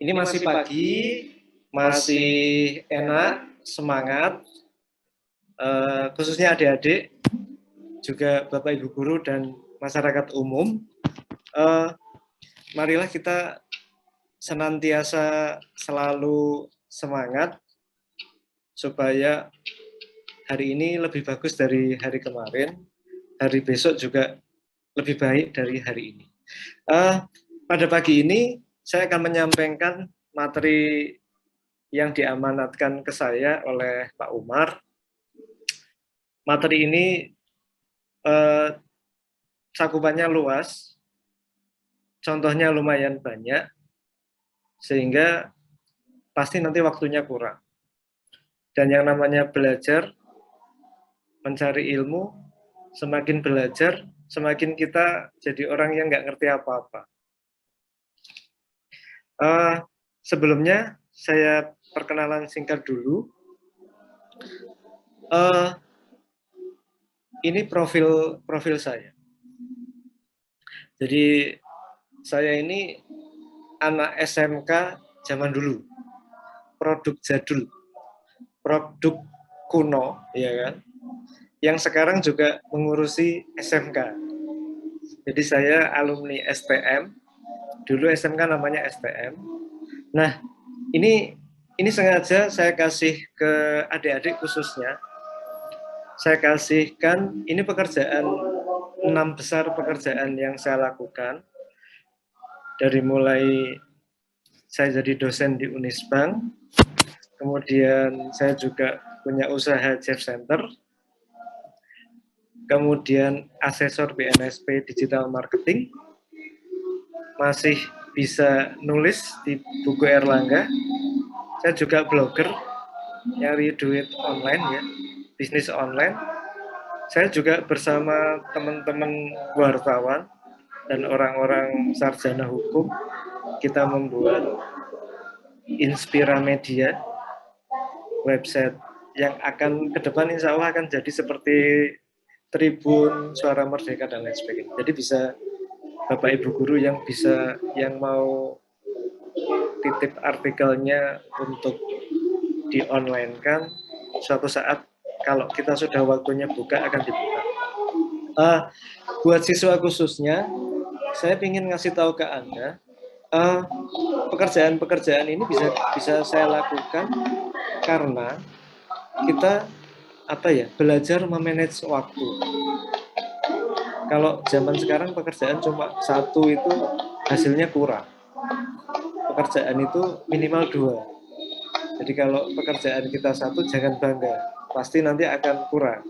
Ini masih pagi, masih enak, semangat, khususnya adik-adik, juga Bapak Ibu Guru dan masyarakat umum. Marilah kita senantiasa selalu semangat supaya hari ini lebih bagus dari hari kemarin, hari besok juga lebih baik dari hari ini. Pada pagi ini saya akan menyampaikan materi yang diamanatkan ke saya oleh Pak Umar. Materi ini cakupannya luas, contohnya lumayan banyak, sehingga pasti nanti waktunya kurang. Dan yang namanya belajar, mencari ilmu, semakin belajar, semakin kita jadi orang yang nggak ngerti apa-apa. Sebelumnya saya perkenalan singkat dulu. Ini profil saya. Jadi saya ini anak SMK zaman dulu, produk jadul, produk kuno, ya kan? Yang sekarang juga mengurusi SMK. Jadi saya alumni STM, dulu SMK namanya STM. Nah, ini sengaja saya kasih ke adik-adik khususnya. Saya kasihkan ini pekerjaan 6 besar pekerjaan yang saya lakukan. Dari mulai saya jadi dosen di Unisbank, kemudian saya juga punya usaha Jeff Center, kemudian asesor BNSP Digital Marketing, masih bisa nulis di buku Erlangga, saya juga blogger, nyari duit online ya, bisnis online. Saya juga bersama teman-teman wartawan dan orang-orang sarjana hukum, kita membuat Inspira Media, website yang akan ke depan insya Allah akan jadi seperti Tribun, Suara Merdeka, dan lain sebagainya. Jadi bisa Bapak Ibu Guru yang mau titip artikelnya untuk di online kan, suatu saat kalau kita sudah waktunya buka akan dibuka. Buat siswa khususnya, saya ingin ngasih tahu ke Anda, pekerjaan-pekerjaan ini bisa saya lakukan karena kita belajar memanage waktu. Kalau zaman sekarang pekerjaan cuma satu itu hasilnya kurang. Pekerjaan itu minimal 2. Jadi kalau pekerjaan kita satu jangan bangga, pasti nanti akan kurang.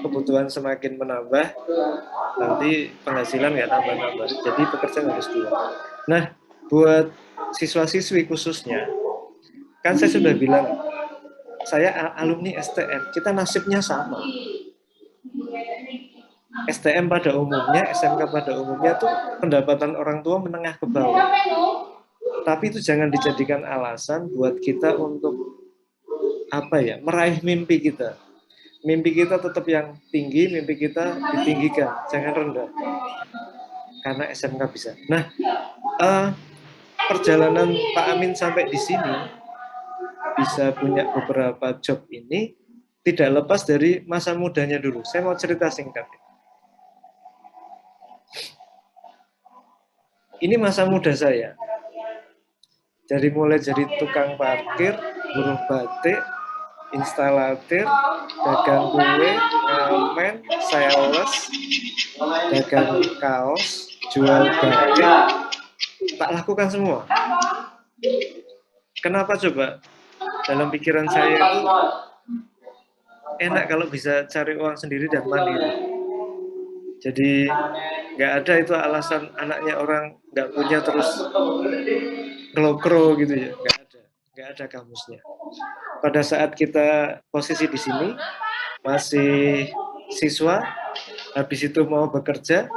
Kebutuhan semakin menambah, nanti penghasilan nggak nambah-nambah. Jadi pekerjaan harus 2. Nah, buat siswa-siswi khususnya, kan saya sudah bilang, saya alumni STM, kita nasibnya sama. STM pada umumnya, SMK pada umumnya tuh pendapatan orang tua menengah ke bawah. Tapi itu jangan dijadikan alasan buat kita untuk meraih mimpi kita. Mimpi kita tetap yang tinggi, mimpi kita ditinggikan, jangan rendah. Karena SMK bisa. Nah, perjalanan Pak Amin sampai di sini bisa punya beberapa job ini tidak lepas dari masa mudanya dulu. Saya mau cerita singkat. Ini masa muda saya. Dari mulai jadi tukang parkir, buruh batik, instalatir, dagang kue, ngamen, sales, dagang kaos, jual batik, tak lakukan semua. Kenapa coba? Dalam pikiran saya itu enak kalau bisa cari uang sendiri dan mandiri. Jadi nggak ada itu alasan anaknya orang nggak punya terus kro gitu ya, nggak ada kamusnya. Pada saat kita posisi di sini masih siswa, habis itu mau bekerja,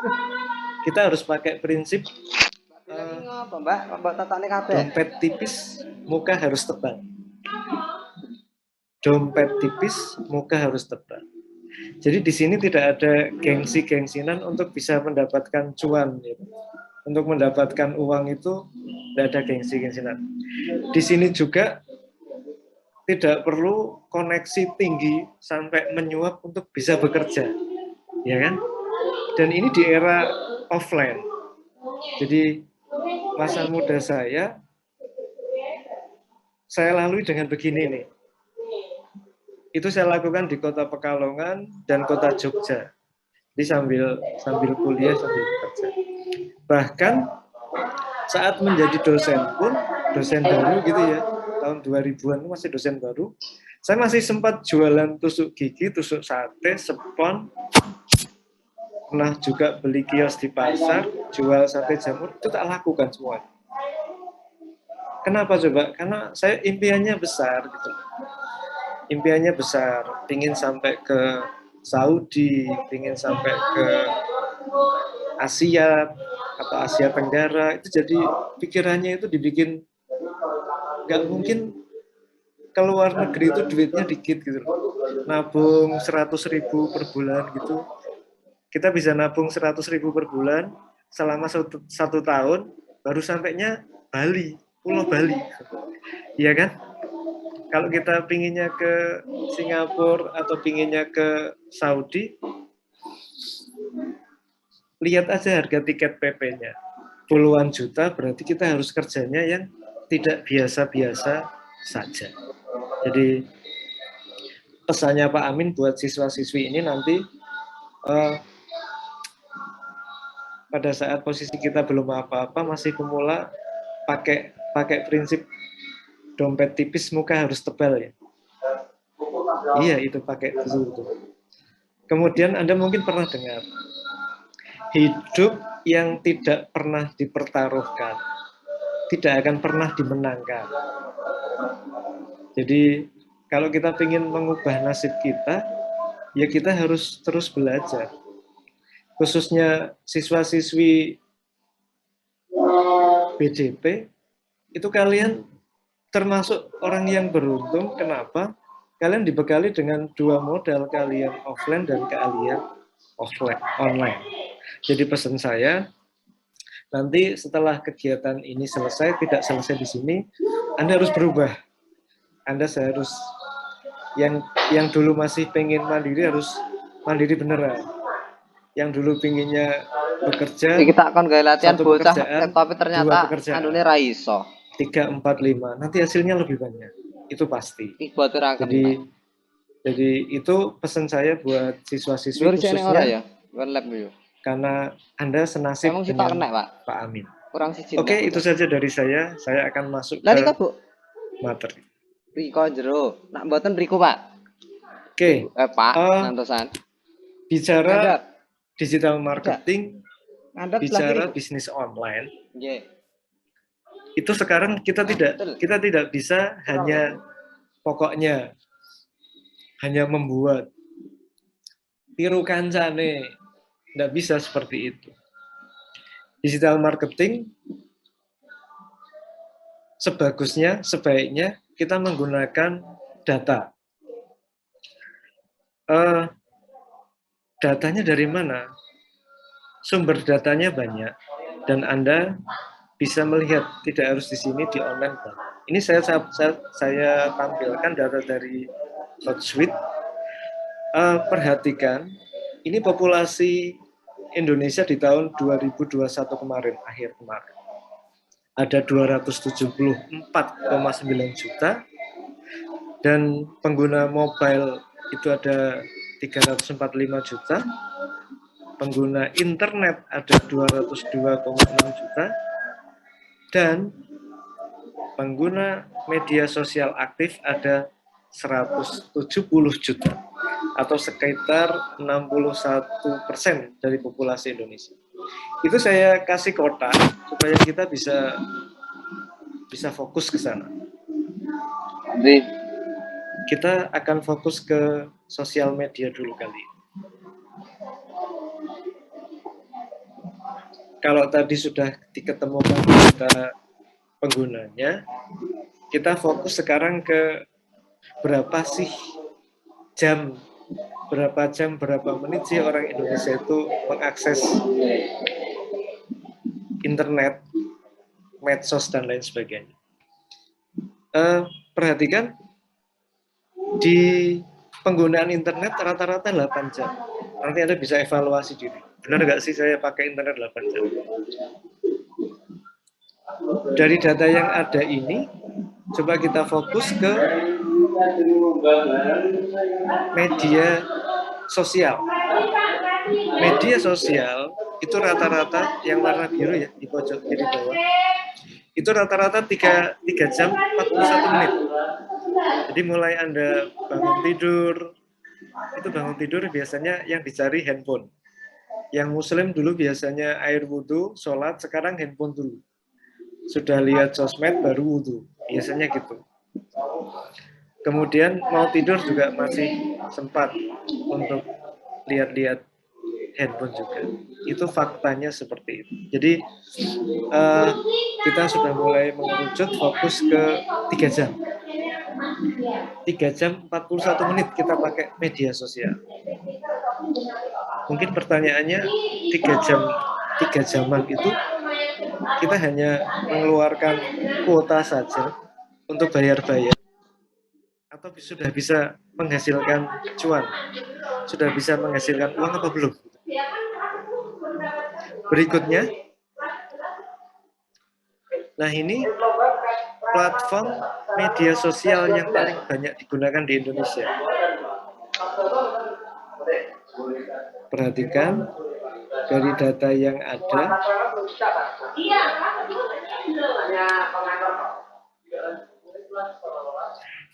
kita harus pakai prinsip dompet tipis, muka harus tebal. Dompet tipis, muka harus tebal. Jadi di sini tidak ada gengsi-gengsinan untuk bisa mendapatkan cuan. Gitu. Untuk mendapatkan uang itu Tidak ada gengsi-gengsian. Di sini juga tidak perlu koneksi tinggi sampai menyuap untuk bisa bekerja, ya kan? Dan ini di era offline. Jadi masa muda saya lalui dengan begini nih. Itu saya lakukan di Kota Pekalongan dan Kota Jogja. Jadi sambil kuliah sambil bekerja. Bahkan saat menjadi dosen pun, dosen baru gitu ya, tahun 2000-an masih dosen baru, saya masih sempat jualan tusuk gigi, tusuk sate, sepon, pernah juga beli kios di pasar, jual sate jamur, itu tak lakukan semua. Kenapa coba? Karena saya impiannya besar gitu. Impiannya besar, ingin sampai ke Saudi, ingin sampai ke Asia atau Asia Tenggara, itu jadi pikirannya itu dibikin nggak mungkin keluar negeri itu duitnya dikit gitu, nabung 100.000 per bulan gitu, kita bisa nabung 100.000 per bulan selama satu tahun, baru sampainya Bali, Pulau Bali, iya kan? Kalau kita pinginnya ke Singapura atau pinginnya ke Saudi, lihat aja harga tiket PP-nya. Puluhan juta, berarti kita harus kerjanya yang tidak biasa-biasa saja. Jadi pesannya Pak Amin buat siswa-siswi ini nanti pada saat posisi kita belum apa-apa, masih pemula, pakai prinsip dompet tipis, muka harus tebal ya. Iya, itu pakai itu. Kemudian Anda mungkin pernah dengar, hidup yang tidak pernah dipertaruhkan tidak akan pernah dimenangkan. Jadi kalau kita ingin mengubah nasib kita, ya kita harus terus belajar. Khususnya siswa-siswi BDP, itu kalian termasuk orang yang beruntung. Kenapa? Kalian dibekali dengan dua modal, kalian offline dan kalian online. Jadi pesan saya, nanti setelah kegiatan ini selesai, tidak selesai di sini, Anda harus berubah. Anda harus yang dulu masih pengen mandiri, harus mandiri beneran. Yang dulu pinginnya bekerja, kita akan gaya latihan satu bocah pekerjaan, tapi ternyata dua pekerjaan, andune ra iso 3, 4, 5, nanti hasilnya lebih banyak, itu pasti. Jadi itu pesan saya buat siswa-siswi khususnya, karena Anda senasib dengan Pak Amin. Oke, itu saja dari saya akan masuk ke materi. Riko jero, nak mboten Riko Pak. Oke, Pak, nantosan. Bicara digital marketing, bicara bisnis online, itu sekarang kita tidak bisa hanya pokoknya hanya membuat tiru kancane, tidak bisa seperti itu. Digital marketing sebaiknya kita menggunakan data. Datanya dari mana? Sumber datanya banyak, dan Anda bisa melihat, tidak harus di sini, di online. Ini saya tampilkan data dari Hotsuite. Perhatikan, ini populasi Indonesia di tahun 2021 kemarin, akhir kemarin. Ada 274,9 juta, dan pengguna mobile itu ada 345 juta, pengguna internet ada 202,6 juta, dan pengguna media sosial aktif ada 170 juta, atau sekitar 61% dari populasi Indonesia. Itu saya kasih kotak supaya kita bisa fokus ke sana. Kita akan fokus ke sosial media dulu kali. Kalau tadi sudah diketemukan data penggunanya, kita fokus sekarang ke berapa jam, berapa menit sih orang Indonesia itu mengakses internet medsos dan lain sebagainya. Perhatikan di penggunaan internet rata-rata 8 jam. Nanti Anda bisa evaluasi diri. Benar nggak sih saya pakai internet 8 jam? Dari data yang ada ini, coba kita fokus ke media sosial. Media sosial itu rata-rata yang warna biru ya, di pojok kiri bawah. Itu rata-rata 3 jam 41 menit. Jadi mulai Anda bangun tidur, itu bangun tidur biasanya yang dicari handphone. Yang muslim dulu biasanya air wudhu, sholat, sekarang handphone dulu. Sudah lihat sosmed baru wudhu, biasanya gitu. Kemudian mau tidur juga masih sempat untuk lihat-lihat handphone juga. Itu faktanya seperti itu. Jadi kita sudah mulai mengerucut fokus ke 3 jam. 3 jam 41 menit kita pakai media sosial. Mungkin pertanyaannya 3 jaman itu kita hanya mengeluarkan kuota saja untuk bayar-bayar atau sudah bisa menghasilkan cuan, sudah bisa menghasilkan uang apa belum? Berikutnya, nah ini platform media sosial yang paling banyak digunakan di Indonesia. Perhatikan dari data yang ada.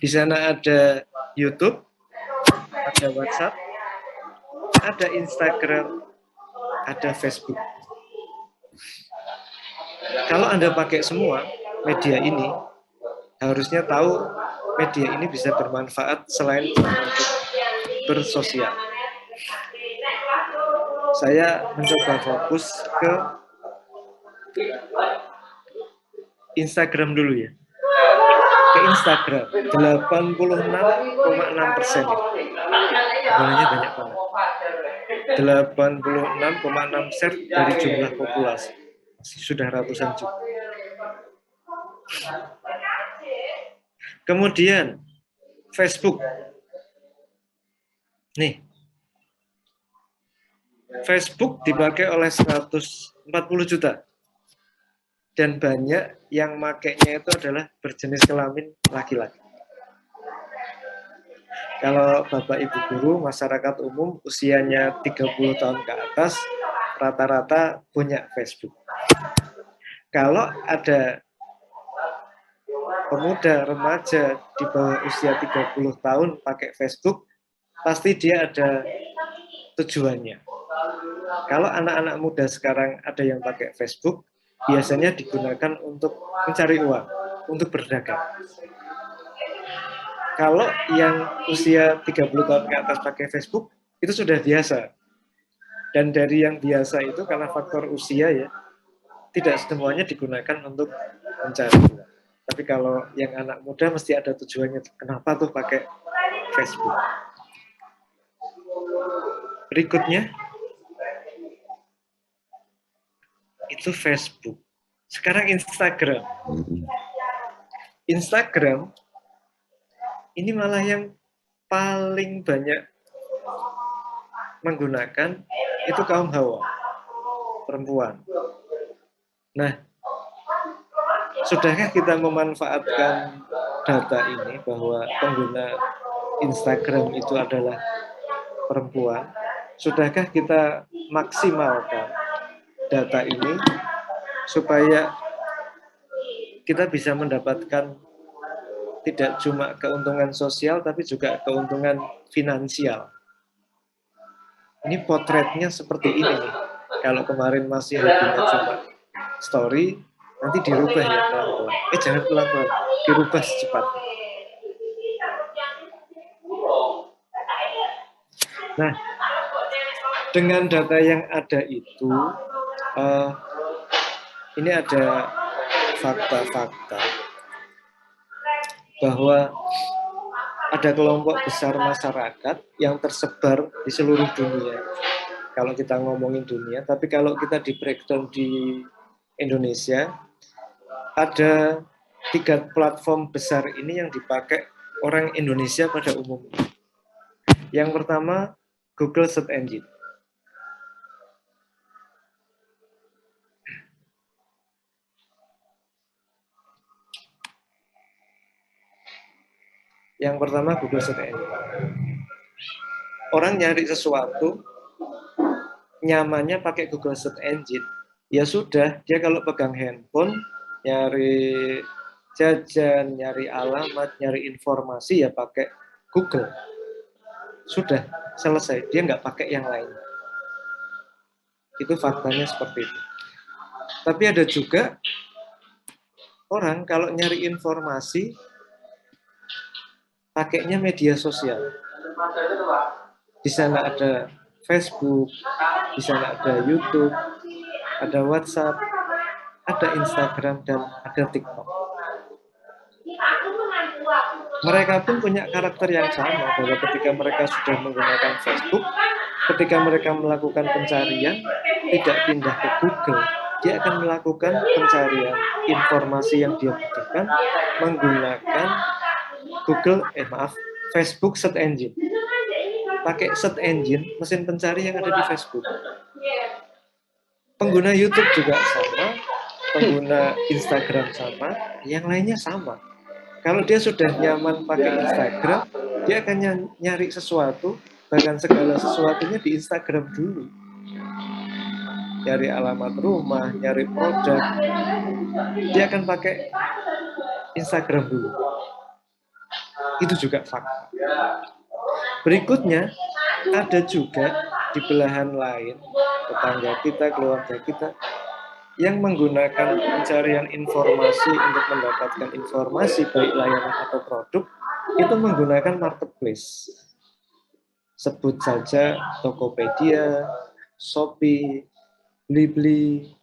Di sana ada YouTube, ada WhatsApp, ada Instagram, ada Facebook. Kalau Anda pakai semua media ini, harusnya tahu media ini bisa bermanfaat selain untuk bersosial. Saya mencoba fokus ke Instagram dulu ya. Ke Instagram, 86,6%. Jumlahnya banyak banget. 86,6 dari jumlah populasi. Sudah ratusan juta. Kemudian Facebook. Nih. Facebook dipakai oleh 140 juta. Dan banyak yang makainya itu adalah berjenis kelamin laki-laki. Kalau Bapak Ibu guru, masyarakat umum usianya 30 tahun ke atas, rata-rata punya Facebook. Kalau ada pemuda, remaja di bawah usia 30 tahun pakai Facebook, pasti dia ada tujuannya. Kalau anak-anak muda sekarang ada yang pakai Facebook, biasanya digunakan untuk mencari uang, untuk berdagang. Kalau yang usia 30 tahun ke atas pakai Facebook, itu sudah biasa. Dan dari yang biasa itu, karena faktor usia ya, tidak semuanya digunakan untuk mencari uang. Tapi kalau yang anak muda mesti ada tujuannya. Kenapa tuh pakai Facebook? Berikutnya, itu Facebook. Sekarang Instagram. Instagram ini malah yang paling banyak menggunakan itu kaum hawa, perempuan. Nah, sudahkah kita memanfaatkan data ini bahwa pengguna Instagram itu adalah perempuan? Sudahkah kita maksimalkan data ini supaya kita bisa mendapatkan tidak cuma keuntungan sosial, tapi juga keuntungan finansial. Ini potretnya seperti ini nih. Kalau kemarin masih hobinya cuma story, nanti dirubah ya pelan-pelan. Jangan pelan-pelan, dirubah secepatnya. Nah, dengan data yang ada itu, ini ada fakta-fakta bahwa ada kelompok besar masyarakat yang tersebar di seluruh dunia. Kalau kita ngomongin dunia, tapi kalau kita di breakdown di Indonesia, ada 3 platform besar ini yang dipakai orang Indonesia pada umumnya. Yang pertama, Google Search Engine. Yang pertama, Google Search Engine. Orang nyari sesuatu, nyamannya pakai Google Search Engine. Ya sudah, dia kalau pegang handphone, nyari jajan, nyari alamat, nyari informasi, ya pakai Google. Sudah, selesai. Dia nggak pakai yang lain. Itu faktanya seperti itu. Tapi ada juga orang kalau nyari informasi, pakainya media sosial. Di sana ada Facebook, di sana ada YouTube, ada WhatsApp, ada Instagram, dan ada TikTok. Mereka pun punya karakter yang sama, bahwa ketika mereka sudah menggunakan Facebook, ketika mereka melakukan pencarian, tidak pindah ke Google, dia akan melakukan pencarian informasi yang dia butuhkan menggunakan Facebook Search Engine. Pakai Search Engine, mesin pencari yang ada di Facebook. Pengguna YouTube juga sama, pengguna Instagram sama, yang lainnya sama. Kalau dia sudah nyaman pakai Instagram, dia akan nyari sesuatu, bahkan segala sesuatunya di Instagram dulu. Nyari alamat rumah, nyari produk, dia akan pakai Instagram dulu. Itu juga fakta. Berikutnya, ada juga di belahan lain, tetangga kita, keluarga kita, yang menggunakan pencarian informasi untuk mendapatkan informasi, baik layanan atau produk, itu menggunakan marketplace. Sebut saja Tokopedia, Shopee, Blibli,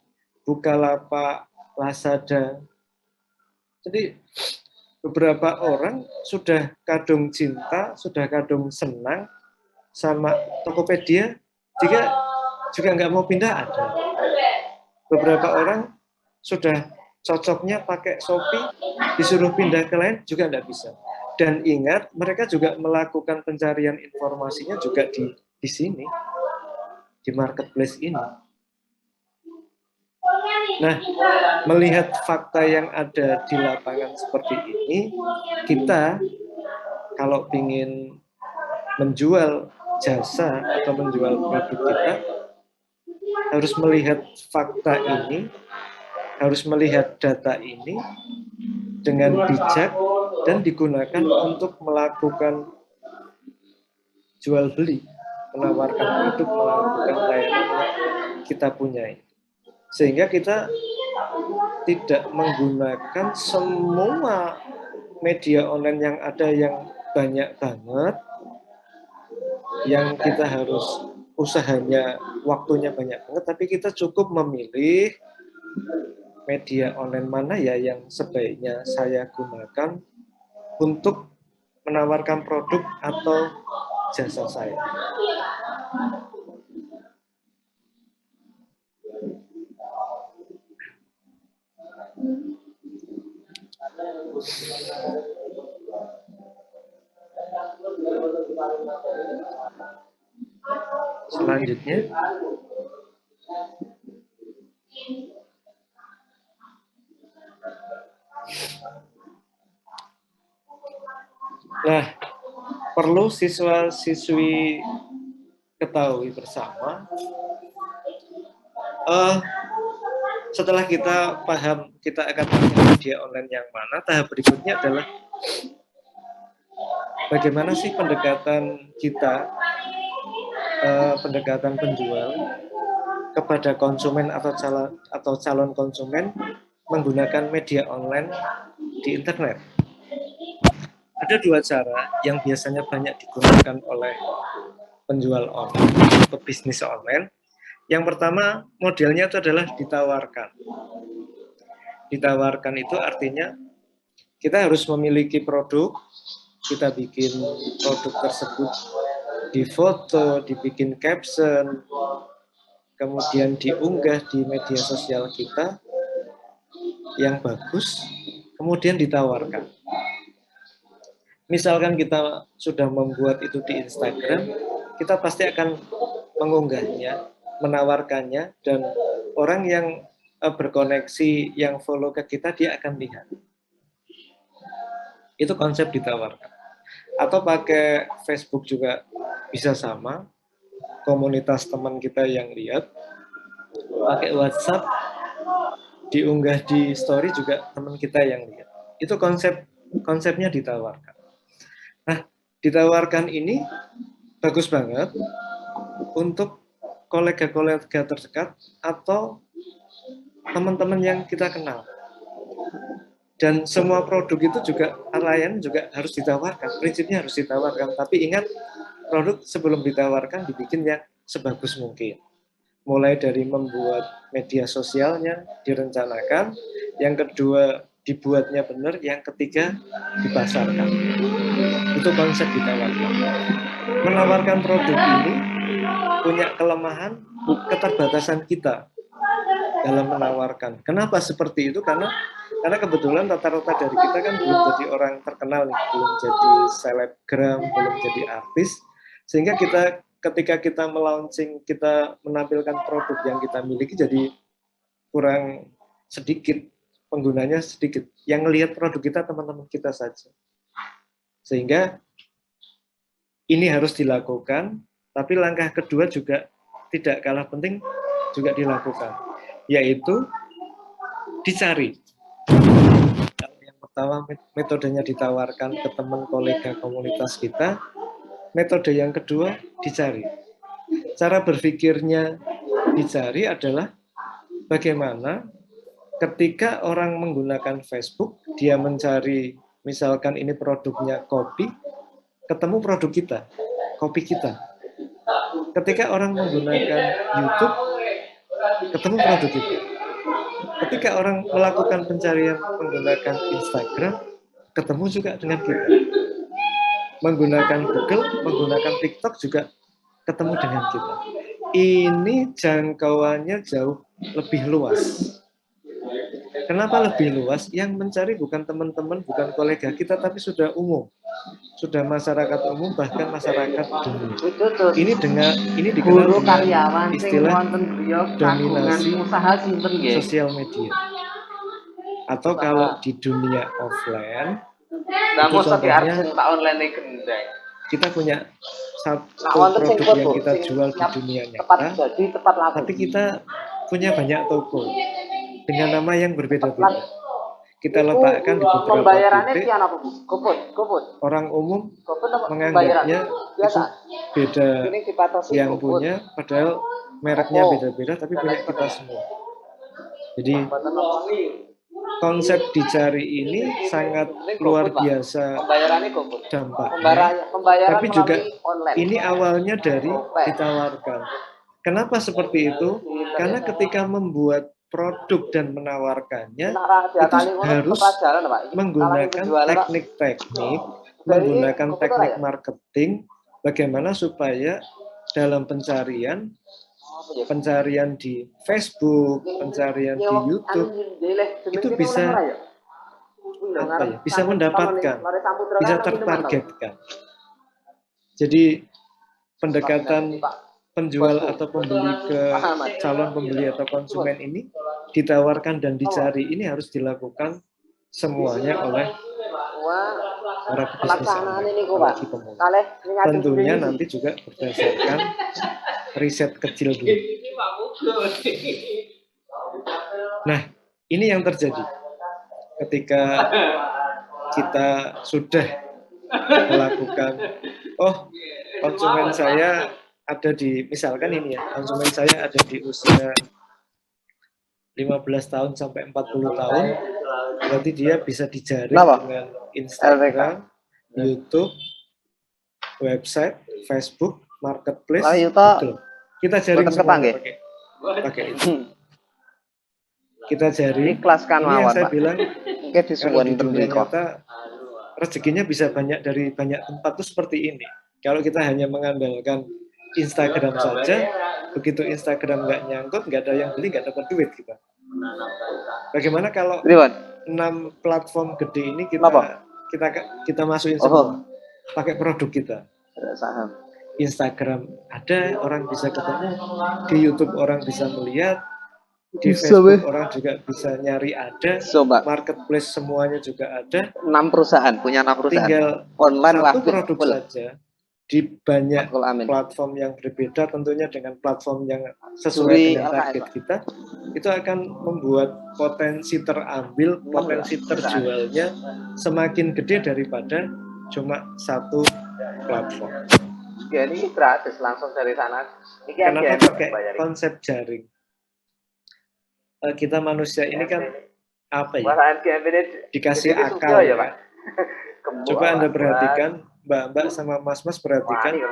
Bukalapak, Lazada. Jadi beberapa orang sudah kadung cinta, sudah kadung senang sama Tokopedia, juga nggak mau pindah ada. Beberapa orang sudah cocoknya pakai Shopee, disuruh pindah ke lain juga nggak bisa. Dan ingat, mereka juga melakukan pencarian informasinya juga di sini, di marketplace ini. Nah, melihat fakta yang ada di lapangan seperti ini, kita kalau ingin menjual jasa atau menjual produk kita, harus melihat fakta ini, harus melihat data ini dengan bijak dan digunakan untuk melakukan jual beli, menawarkan produk, melakukan layanan yang kita punya. Sehingga kita tidak menggunakan semua media online yang ada yang banyak banget, yang kita harus usahanya, waktunya banyak banget, tapi kita cukup memilih media online mana ya yang sebaiknya saya gunakan untuk menawarkan produk atau jasa saya. Selanjutnya, nah, perlu siswa-siswi ketahui bersama, setelah kita paham kita akan pakai media online yang mana, tahap berikutnya adalah bagaimana sih pendekatan kita, pendekatan penjual kepada konsumen atau calon konsumen menggunakan media online di internet. Ada 2 cara yang biasanya banyak digunakan oleh penjual online atau bisnis online. Yang pertama, modelnya itu adalah ditawarkan. Ditawarkan itu artinya kita harus memiliki produk, kita bikin produk tersebut difoto, dibikin caption, kemudian diunggah di media sosial kita, yang bagus, kemudian ditawarkan. Misalkan kita sudah membuat itu di Instagram, kita pasti akan mengunggahnya, menawarkannya, dan orang yang berkoneksi, yang follow ke kita, dia akan lihat. Itu konsep ditawarkan. Atau pakai Facebook juga bisa sama, komunitas teman kita yang lihat, pakai WhatsApp, diunggah di story juga teman kita yang lihat. Itu konsepnya ditawarkan. Nah, ditawarkan ini bagus banget untuk kolega-kolega terdekat atau teman-teman yang kita kenal. Dan semua produk itu juga, layanan juga harus ditawarkan. Prinsipnya harus ditawarkan. Tapi ingat, produk sebelum ditawarkan dibikin yang sebagus mungkin. Mulai dari membuat media sosialnya direncanakan, yang kedua dibuatnya benar, yang ketiga dipasarkan. Itu konsep ditawarkan. Menawarkan produk ini punya kelemahan keterbatasan kita dalam menawarkan. Kenapa seperti itu? Karena kebetulan rata-rata dari kita kan belum jadi orang terkenal, belum jadi selebgram, belum jadi artis, sehingga kita ketika kita melaunching, kita menampilkan produk yang kita miliki jadi kurang sedikit, penggunanya sedikit. Yang lihat produk kita teman-teman kita saja. Sehingga ini harus dilakukan, tapi langkah kedua juga tidak kalah penting juga dilakukan, yaitu dicari. Yang pertama metodenya ditawarkan ke teman, kolega, komunitas kita. Metode yang kedua dicari. Cara berpikirnya dicari adalah bagaimana ketika orang menggunakan Facebook, dia mencari misalkan ini produknya kopi, ketemu produk kita, kopi kita. Ketika orang menggunakan YouTube, ketemu produk kita. Ketika orang melakukan pencarian menggunakan Instagram, ketemu juga dengan kita. Menggunakan Google, menggunakan TikTok juga ketemu dengan kita. Ini jangkauannya jauh lebih luas. Kenapa lebih luas? Yang mencari bukan teman-teman, bukan kolega kita, tapi sudah umum. Sudah masyarakat umum, bahkan masyarakat dunia. Ini dikenal dengan istilah dominasi sosial media. Atau kalau di dunia offline, itu contohnya kita punya satu produk yang kita jual di dunia nyata, tapi kita punya banyak toko dengan nama yang berbeda-beda. Kita letakkan di beberapa titik, orang umum menganggapnya itu beda yang punya, padahal mereknya beda-beda, tapi punya kita semua. Jadi konsep dicari ini sangat luar biasa dampaknya, tapi juga ini awalnya dari ditawarkan. Kenapa seperti itu? Karena ketika membuat produk dan menawarkannya, itu harus menggunakan teknik-teknik, menggunakan teknik marketing, bagaimana supaya dalam pencarian di Facebook, pencarian di YouTube, itu bisa mendapatkan, bisa tertargetkan. Jadi pendekatan penjual atau pembeli ke calon pembeli atau konsumen ini ditawarkan dan dicari, ini harus dilakukan semuanya oleh para bisnis apalagi pemula. Tentunya nanti juga berdasarkan riset kecil dulu. Nah, ini yang terjadi ketika kita sudah melakukan, konsumen saya ada di, misalkan ini ya, konsumen saya ada di usia 15 tahun sampai 40 tahun, berarti dia bisa dijaring dengan Instagram, YouTube, website, Facebook, marketplace, Google. Kita jaring semuanya pakai itu. Kita jaring. Ini yang saya bilang, kalau di dunia nyata rezekinya bisa banyak dari banyak tempat tuh seperti ini. Kalau kita hanya mengandalkan Instagram saja, begitu Instagram nggak nyangkut, nggak ada yang beli, nggak dapat duit kita. Bagaimana kalau Pripun? 6 platform gede ini Napa? kita masukin semua Oh, pakai produk kita. saham. Instagram ada, orang bisa ketemu, di YouTube orang bisa melihat, di Bisa Facebook weh. orang juga bisa nyari ada, Coba marketplace semuanya juga ada, 6 perusahaan, punya 6 perusahaan. tinggal Online satu wafit produk full. saja di banyak Matkul amin. platform yang berbeda, tentunya dengan platform yang sesuai Suri dengan LKS, target Pak. kita, itu akan membuat potensi terambil, potensi terjualnya semakin gede daripada cuma satu platform. Ya, ini gratis langsung dari sana. Ini Kenapa aja pakai konsep jaring? Kita manusia ini kan apa ya? Dikasih akal ya, Pak. Coba Anda perhatikan, Mbak-mbak sama Mas-mas perhatikan.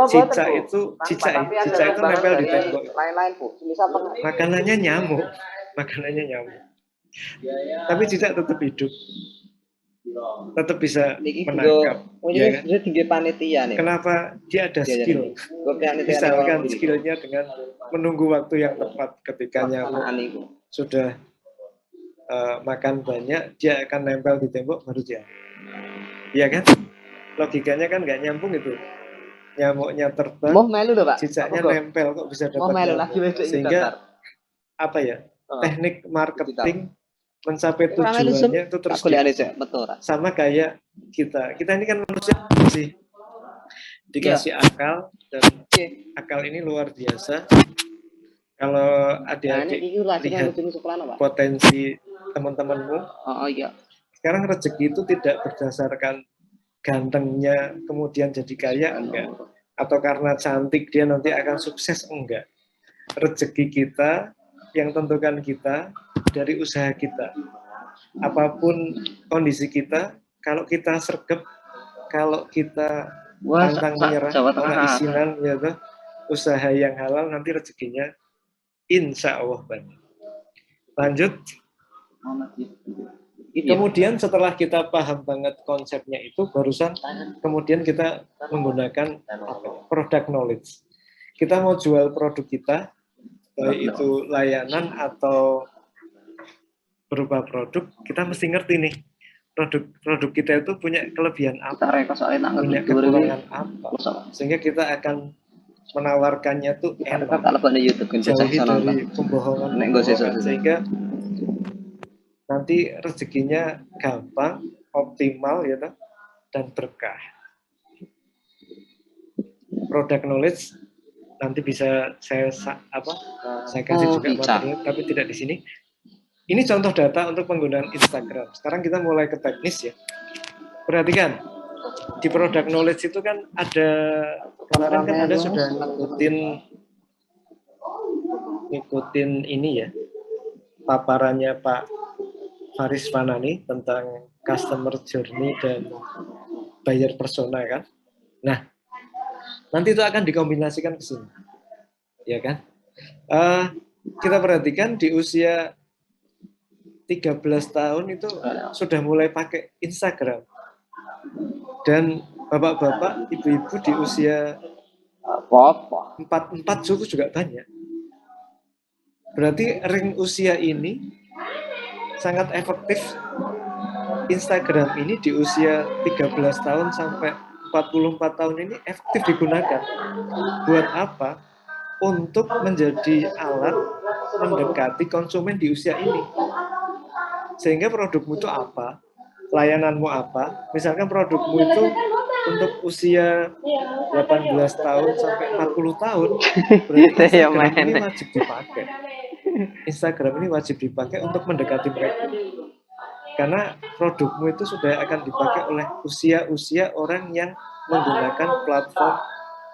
Cicak itu nempel di tembok. Makanannya nyamuk. Tapi cicak tetap hidup. Tetap bisa menangkap. Ya kan? Kenapa dia ada skill? Misalkan skillnya dengan menunggu waktu yang tepat ketika nyamuk sudah makan banyak, dia akan nempel di tembok baru dia. Iya kan? Logikanya kan nggak nyambung itu. Nyamuknya terbang, cicaknya nempel kok bisa dapat nyamuk. Sehingga apa ya? Teknik marketing mencapai tujuannya itu terus sama kayak kita ini kan manusia sih dikasih akal, dan akal ini luar biasa. Kalau adik-adik lihat potensi teman-temanmu, sekarang rezeki itu tidak berdasarkan gantengnya kemudian jadi kaya, enggak, atau karena cantik dia nanti akan sukses, enggak. Rezeki kita yang tentukan kita dari usaha kita. Apapun kondisi kita, kalau kita sergap, kalau kita pantang menyerah, isinan, ya toh, usaha yang halal, nanti rezekinya insya Allah banyak. Lanjut. Kemudian setelah kita paham banget konsepnya itu, barusan kemudian kita menggunakan product knowledge. Kita mau jual produk kita, baik itu layanan atau berupa produk, kita mesti ngerti nih produk kita itu punya kelebihan apa, punya kekurangan apa, sehingga kita akan menawarkannya tuh enak, jauhi dari pembohongan, sehingga nanti rezekinya gampang, optimal ya toh, dan berkah. Product knowledge nanti bisa saya kasih juga materi, tapi tidak di sini. Ini contoh data untuk penggunaan Instagram. Sekarang kita mulai ke teknis ya. Perhatikan, di product knowledge itu kan ada, kemarin kan Anda sudah ngikutin ini ya, paparannya Pak Faris Fanani tentang customer journey dan buyer persona kan. Nah, nanti itu akan dikombinasikan ke sini, ya kan? Kita perhatikan di usia 13 tahun itu sudah mulai pakai Instagram. Dan bapak-bapak, ibu-ibu di usia 44 juga banyak. Berarti ring usia ini sangat efektif. Instagram ini di usia 13 tahun sampai 44 tahun ini efektif digunakan. Buat apa? Untuk menjadi alat mendekati konsumen di usia ini. Sehingga produkmu itu apa? Layananmu apa? Misalkan produkmu itu untuk usia 18 tahun sampai 40 tahun, berarti Instagram ini wajib dipakai. Instagram ini wajib dipakai untuk mendekati mereka. Karena produkmu itu sudah akan dipakai oleh usia-usia orang yang menggunakan platform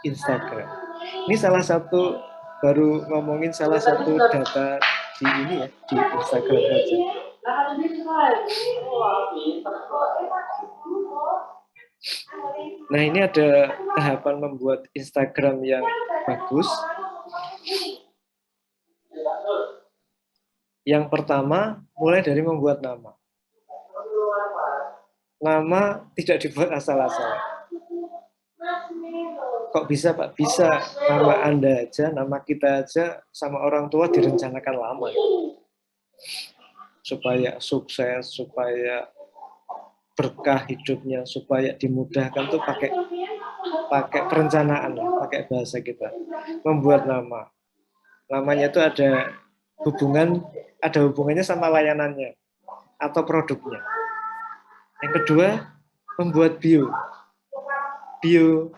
Instagram. Ini salah satu, baru ngomongin salah satu data di ini ya, di Instagram saja. Nah, ini ada tahapan membuat Instagram yang bagus. Yang pertama, mulai dari membuat nama. Nama tidak dibuat asal-asalan. Kok bisa Pak? Bisa, nama Anda aja, nama kita aja sama orang tua direncanakan lama. Supaya sukses, supaya berkah hidupnya, supaya dimudahkan tuh pakai perencanaan, pakai bahasa kita. Membuat nama. Namanya itu ada hubungannya sama layanannya atau produknya. Yang kedua, membuat bio. Bio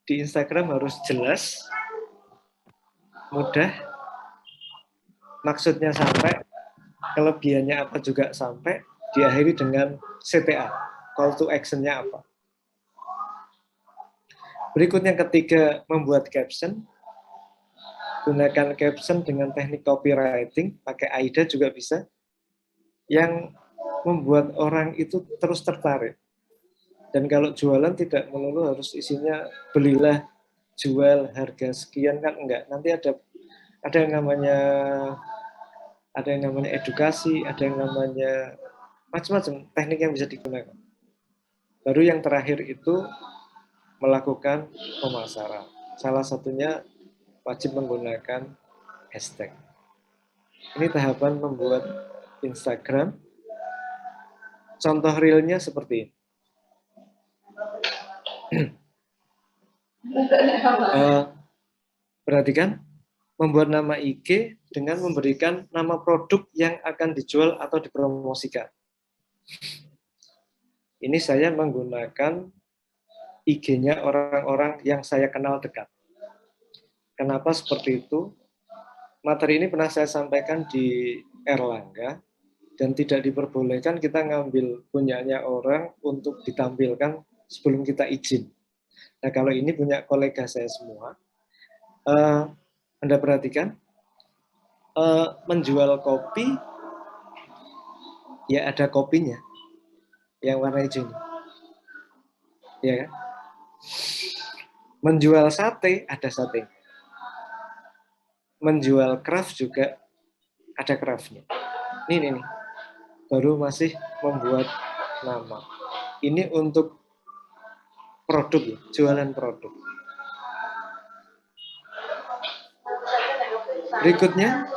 di Instagram harus jelas, mudah, maksudnya sampai, kelebihannya apa juga sampai, diakhiri dengan CTA, call to action-nya apa. Berikutnya ketiga, membuat caption. Gunakan caption dengan teknik copywriting, pakai AIDA juga bisa, yang membuat orang itu terus tertarik. Dan kalau jualan tidak melulu harus isinya belilah, jual, harga sekian, kan enggak. Nanti ada yang namanya edukasi, ada yang namanya macam-macam teknik yang bisa digunakan. Baru yang terakhir itu melakukan pemasaran. Salah satunya wajib menggunakan hashtag. Ini tahapan membuat Instagram. Contoh realnya seperti ini. Perhatikan, membuat nama IG dengan memberikan nama produk yang akan dijual atau dipromosikan. Ini saya menggunakan IG-nya orang-orang yang saya kenal dekat. Kenapa seperti itu? Materi ini pernah saya sampaikan di Erlangga, dan tidak diperbolehkan kita ngambil punyanya orang untuk ditampilkan sebelum kita izin. Nah, kalau ini punya kolega saya semua, Anda perhatikan, menjual kopi, ya ada kopinya, yang warna hijau ini. Ya kan? Menjual sate, ada sate. Menjual craft juga ada craftnya. Ini. Baru masih membuat nama. Ini untuk produk, jualan produk. Berikutnya,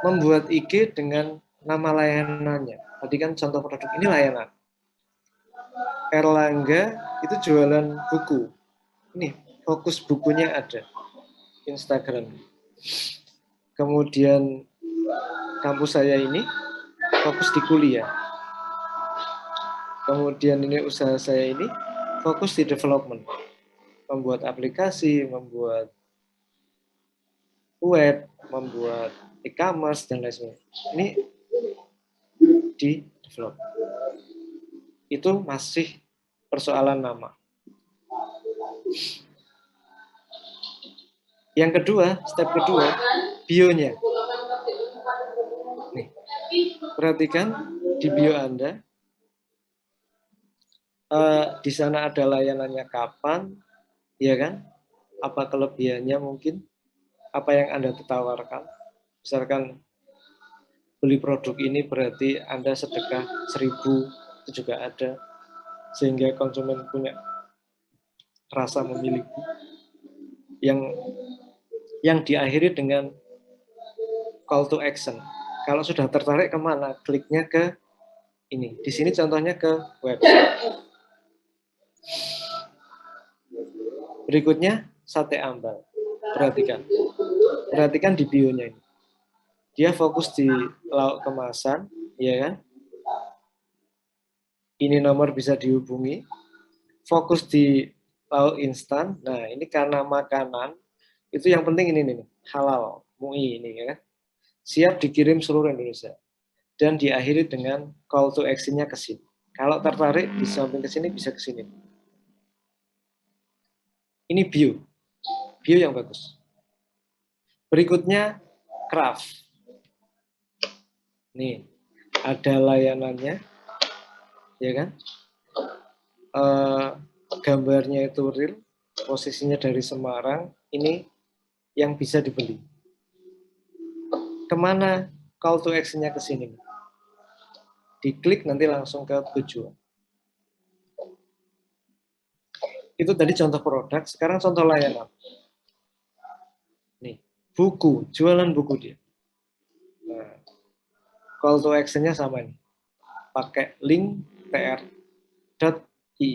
membuat IG dengan nama layanannya. Tadi kan contoh produk, ini layanan. Erlangga itu jualan buku. Ini, fokus bukunya ada. Instagram. Kemudian kampus saya ini fokus di kuliah. Kemudian ini usaha saya ini fokus di development. Membuat aplikasi, membuat web, membuat e-commerce, dan lain sebagainya. Ini di develop. Itu masih persoalan nama. Yang kedua, step kedua, bio-nya. Nih, perhatikan di bio Anda. Di sana ada layanannya kapan, ya kan? Apa kelebihannya mungkin? Apa yang Anda tawarkan? Misalkan beli produk ini berarti Anda sedekah 1.000, itu juga ada. Sehingga konsumen punya rasa memiliki. Yang diakhiri dengan call to action. Kalau sudah tertarik kemana? Kliknya ke ini. Di sini contohnya ke website. Berikutnya, sate ambal. Perhatikan di bio-nya ini. Dia fokus di lauk kemasan, ya kan? Ini nomor bisa dihubungi. Fokus di lauk instan. Nah, ini karena makanan, itu yang penting ini nih, halal, MUI ini ya kan. Siap dikirim seluruh Indonesia. Dan diakhiri dengan call to action-nya ke sini. Kalau tertarik, di samping ke sini bisa ke sini. Ini bio yang bagus. Berikutnya, craft. Nih, ada layanannya, ya kan? Gambarnya itu real, posisinya dari Semarang, ini yang bisa dibeli. Kemana call to action-nya ke sini? Diklik nanti langsung ke tujuan. Itu tadi contoh produk, sekarang contoh layanan. Nih, buku, jualan buku dia. Nah, call to action-nya sama nih. Pakai link tr.i.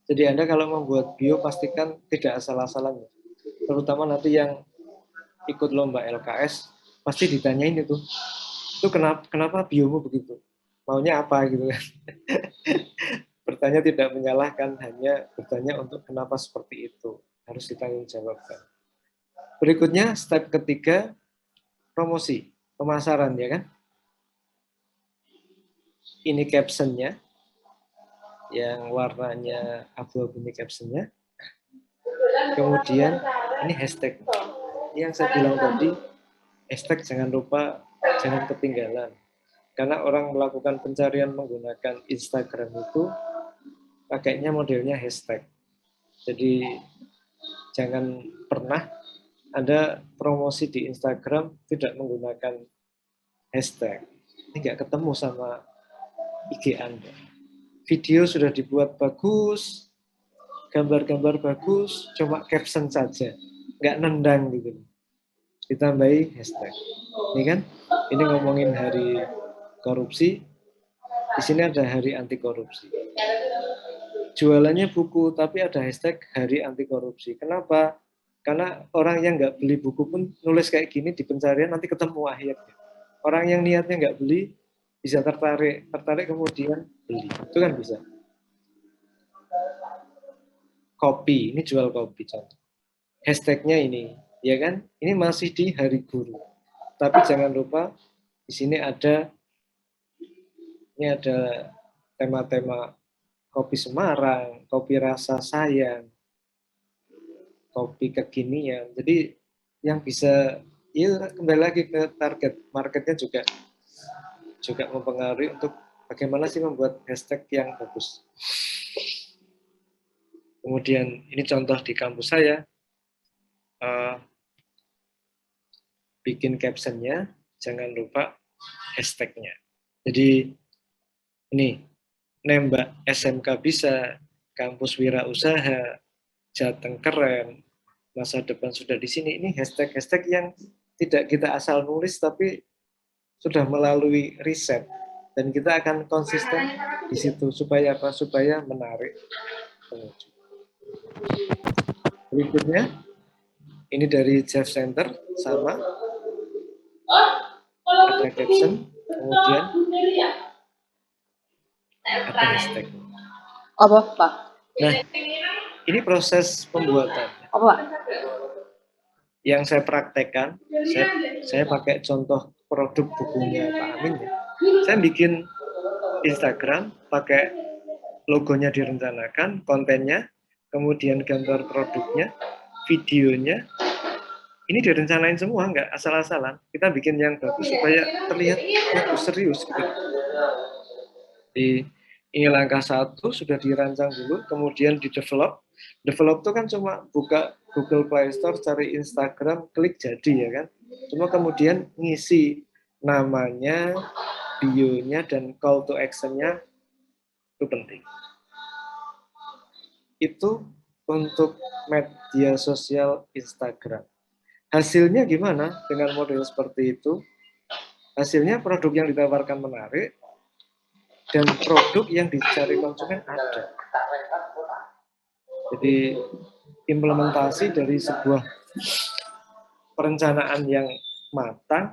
Jadi Anda kalau membuat bio pastikan tidak asal-asalan. Terutama nanti yang ikut lomba LKS pasti ditanyain itu kenapa biomu begitu? Maunya apa gitu kan. Bertanya tidak menyalahkan, hanya bertanya untuk kenapa seperti itu. Harus ditanggung jawabkan. Berikutnya step ketiga, promosi, pemasaran ya kan. Ini captionnya, yang warnanya abu-abu ini captionnya. Kemudian ini hashtag. Yang saya bilang tadi, hashtag jangan lupa, jangan ketinggalan. Karena orang melakukan pencarian menggunakan Instagram itu pakainya modelnya hashtag. Jadi jangan pernah Anda promosi di Instagram tidak menggunakan hashtag. Ini nggak ketemu sama IG Anda. Video sudah dibuat bagus, gambar-gambar bagus, cuma caption saja, nggak nendang gitu. Ditambahi hashtag. Ini kan, ini ngomongin hari korupsi, di sini ada hari anti korupsi. Jualannya buku, tapi ada hashtag hari anti korupsi. Kenapa? Karena orang yang nggak beli buku pun nulis kayak gini di pencarian nanti ketemu akhirnya. Orang yang niatnya nggak beli bisa tertarik kemudian beli. Itu kan bisa. Kopi, ini jual kopi contoh. Hashtagnya ini, ya kan? Ini masih di Hari Guru. Tapi jangan lupa di sini ada tema-tema kopi Semarang, kopi rasa sayang, kopi kekinian. Jadi yang bisa, ya kembali lagi ke target, marketnya juga mempengaruhi untuk bagaimana sih membuat hashtag yang bagus. Kemudian ini contoh di kampus saya, bikin captionnya, jangan lupa hashtagnya. Jadi ini nembak SMK bisa, kampus wirausaha, Jateng keren, masa depan sudah di sini. Ini hashtag-hashtag yang tidak kita asal nulis, tapi sudah melalui riset. Dan kita akan konsisten di situ. Supaya apa? Supaya menarik pengunjung. Berikutnya, ini dari Jeff Center, sama. Ada caption, kemudian ada hashtag. Apa, Pak? Nah, ini proses pembuatan. Apa? Yang saya praktekkan, saya pakai contoh produk bukunya Pak Amin ya. Saya bikin Instagram, pakai logonya direncanakan, kontennya, kemudian gambar produknya, videonya, ini direncanain semua, nggak asal-asalan. Kita bikin yang bagus supaya terlihat bagus, serius gitu. Ini langkah 1 sudah dirancang dulu, kemudian di develop. Develop itu kan cuma buka Google Play Store, cari Instagram, klik jadi ya kan. Cuma kemudian ngisi namanya, bio-nya, dan call to action-nya itu penting. Itu untuk media sosial Instagram. Hasilnya gimana dengan model seperti itu? Hasilnya produk yang ditawarkan menarik, dan produk yang dicari konsumen ada. Jadi implementasi dari sebuah perencanaan yang matang,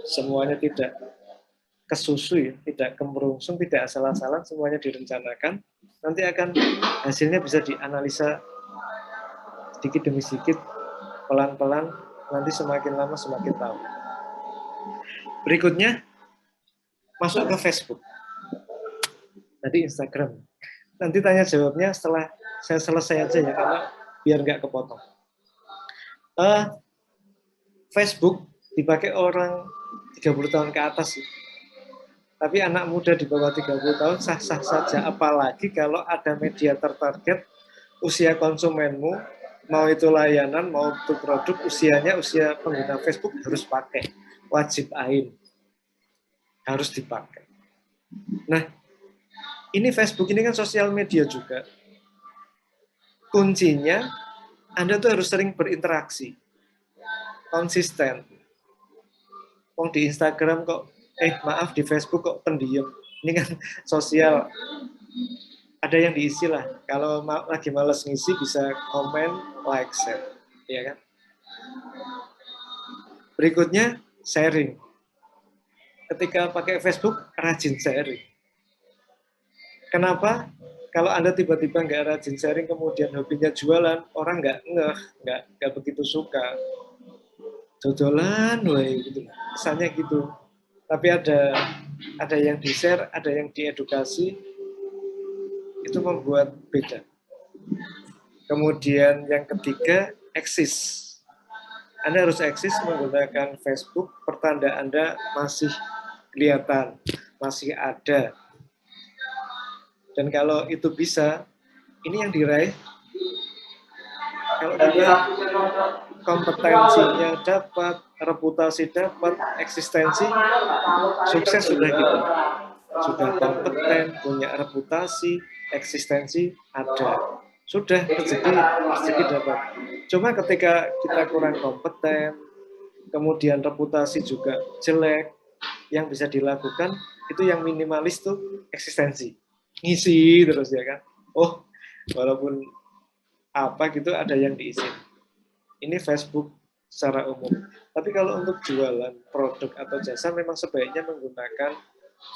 semuanya tidak kesusu ya, tidak kemerungsung, tidak asal-asalan, semuanya direncanakan, nanti akan hasilnya bisa dianalisa sedikit demi sedikit, pelan-pelan, nanti semakin lama semakin tahu. Berikutnya, masuk ke Facebook. Nanti Instagram. Nanti tanya jawabnya setelah saya selesai aja ya, karena biar nggak kepotong. Facebook dipakai orang 30 tahun ke atas sih. Tapi anak muda di bawah 30 tahun sah-sah saja. Apalagi kalau ada media tertarget, usia konsumenmu, mau itu layanan, mau itu produk, usia pengguna Facebook harus pakai. Wajib AIN. harus dipakai. Nah, ini Facebook ini kan sosial media juga. Kuncinya Anda tuh harus sering berinteraksi, konsisten. Wong di Instagram kok, maaf di Facebook kok pendiam. Ini kan sosial, ada yang diisi lah. Kalau lagi males ngisi bisa komen, like, share, ya kan? Berikutnya sharing. Ketika pakai Facebook, rajin sharing. Kenapa? Kalau Anda tiba-tiba nggak rajin sharing, kemudian hobinya jualan, orang nggak begitu suka. Jodolan, gitu. Kesannya gitu. Tapi ada yang di-share, ada yang diedukasi, itu membuat beda. Kemudian yang ketiga, eksis. Anda harus eksis menggunakan Facebook, pertanda Anda masih kelihatan, masih ada. Dan kalau itu bisa, ini yang diraih, kalau kita kompetensinya dapat, reputasi dapat, eksistensi, sukses sudah kita. Sudah kompeten, punya reputasi, eksistensi ada. Sudah rezeki dapat. Cuma ketika kita kurang kompeten, kemudian reputasi juga jelek, yang bisa dilakukan itu yang minimalis tuh eksistensi. Ngisi terus ya kan. Oh, walaupun apa gitu ada yang diisi. Ini Facebook secara umum. Tapi kalau untuk jualan produk atau jasa memang sebaiknya menggunakan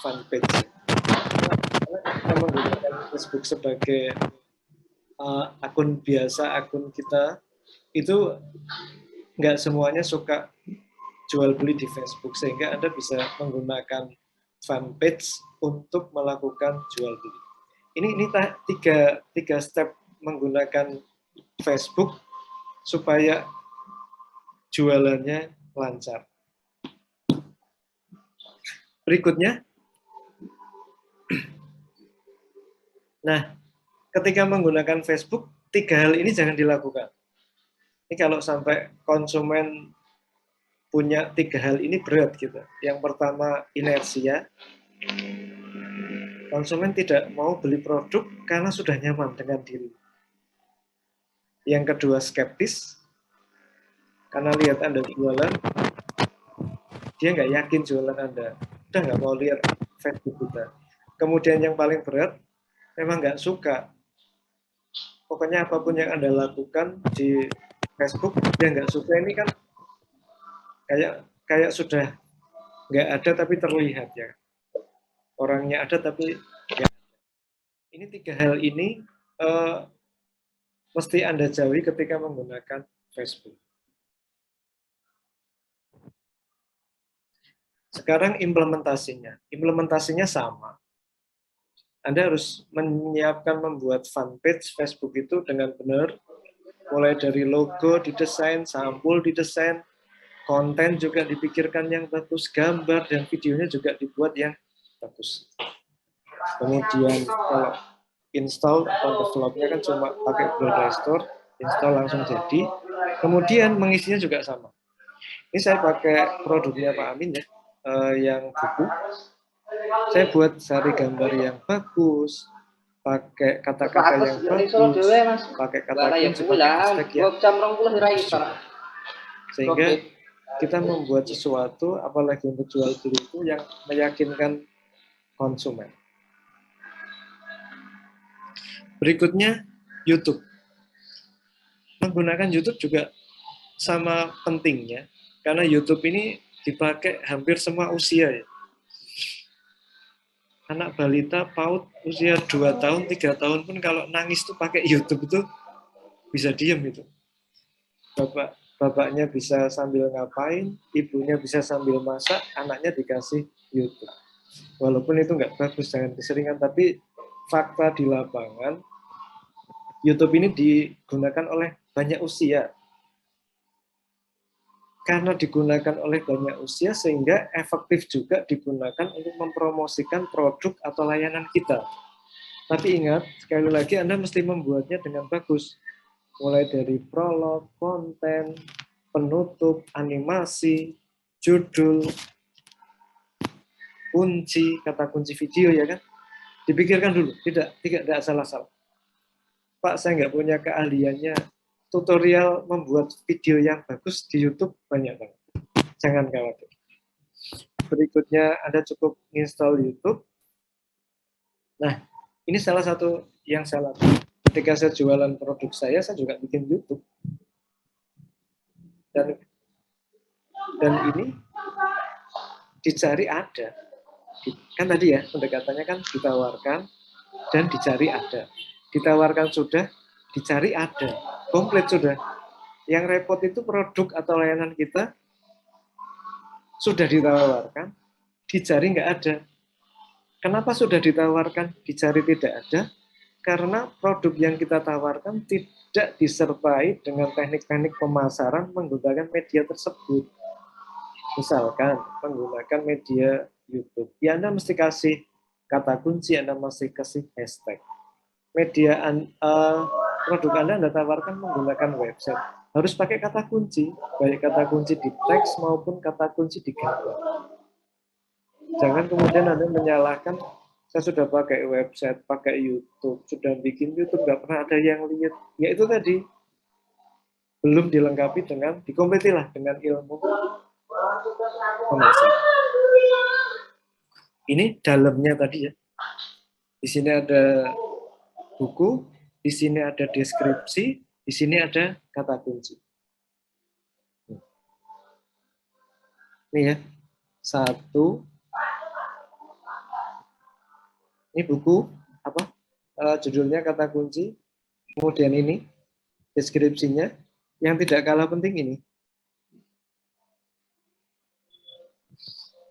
fanpage. Karena kita menggunakan Facebook sebagai akun biasa, akun kita, itu nggak semuanya suka jual beli di Facebook, sehingga Anda bisa menggunakan fanpage untuk melakukan jual beli. Ini tiga step menggunakan Facebook supaya jualannya lancar. Berikutnya, nah, ketika menggunakan Facebook, 3 hal ini jangan dilakukan. Ini kalau sampai konsumen punya 3 hal ini berat gitu. Yang pertama, inersia. Konsumen tidak mau beli produk karena sudah nyaman dengan diri. Yang kedua, skeptis. Karena lihat Anda jualan, dia nggak yakin jualan Anda. Udah nggak mau lihat Facebook kita. Kemudian yang paling berat, memang nggak suka. Pokoknya apapun yang Anda lakukan di Facebook, dia nggak suka. Ini kan kayak sudah nggak ada tapi terlihat ya. Orangnya ada tapi nggak ada. Ini 3 hal ini mesti Anda jauhi ketika menggunakan Facebook. Sekarang implementasinya. Implementasinya sama. Anda harus menyiapkan membuat fanpage Facebook itu dengan benar, mulai dari logo didesain, sampul didesain, konten juga dipikirkan yang bagus, gambar dan videonya juga dibuat yang bagus. Kemudian kalau install atau developnya kan cuma pakai Google Play Store, install langsung jadi. Kemudian mengisinya juga sama. Ini saya pakai produknya Pak Amin ya, yang buku. Saya buat sari gambar yang bagus, pakai kata-kata yang bagus, pakai kata kunci, pakai hashtag yang bagus juga. Sehingga kita membuat sesuatu, apalagi untuk jual beli itu yang meyakinkan konsumen. Berikutnya, YouTube. Menggunakan YouTube juga sama pentingnya, karena YouTube ini dipakai hampir semua usia ya. Anak balita PAUD usia 2 tahun, 3 tahun pun kalau nangis tuh pakai YouTube itu bisa diem itu. Bapaknya bisa sambil ngapain, ibunya bisa sambil masak, anaknya dikasih YouTube. Walaupun itu nggak bagus, jangan keseringan, tapi fakta di lapangan, YouTube ini digunakan oleh banyak usia. Karena digunakan oleh banyak usia, sehingga efektif juga digunakan untuk mempromosikan produk atau layanan kita. Tapi ingat, sekali lagi Anda mesti membuatnya dengan bagus. Mulai dari prolog, konten, penutup, animasi, judul. kata kunci video ya kan, dipikirkan dulu, tidak salah-salah. Pak, saya nggak punya keahliannya, tutorial membuat video yang bagus di YouTube banyak banget. Jangan khawatir. Berikutnya Anda cukup install YouTube. Nah, ini salah satu yang saya lakukan. Ketika saya jualan produk saya juga bikin YouTube. Dan ini dicari ada. Kan tadi ya, pendekatannya kan ditawarkan dan dicari ada. Ditawarkan sudah, dicari ada. Komplit sudah. Yang repot itu produk atau layanan kita sudah ditawarkan, dicari nggak ada. Kenapa sudah ditawarkan, dicari tidak ada? Karena produk yang kita tawarkan tidak disertai dengan teknik-teknik pemasaran menggunakan media tersebut. Misalkan menggunakan media YouTube, ya Anda mesti kasih kata kunci, Anda mesti kasih hashtag. Produk Anda tawarkan menggunakan website, harus pakai kata kunci, baik kata kunci di teks maupun kata kunci di gambar. Jangan kemudian Anda menyalahkan, saya sudah pakai website, pakai YouTube, sudah bikin YouTube, nggak pernah ada yang lihat. Ya itu tadi, belum dilengkapi dengan, dikompletilah dengan ilmu pemasaran. Ini dalamnya tadi ya. Di sini ada buku, di sini ada deskripsi, di sini ada kata kunci. Ini ya, satu. Ini buku apa? Judulnya kata kunci. Kemudian ini deskripsinya. Yang tidak kalah penting ini.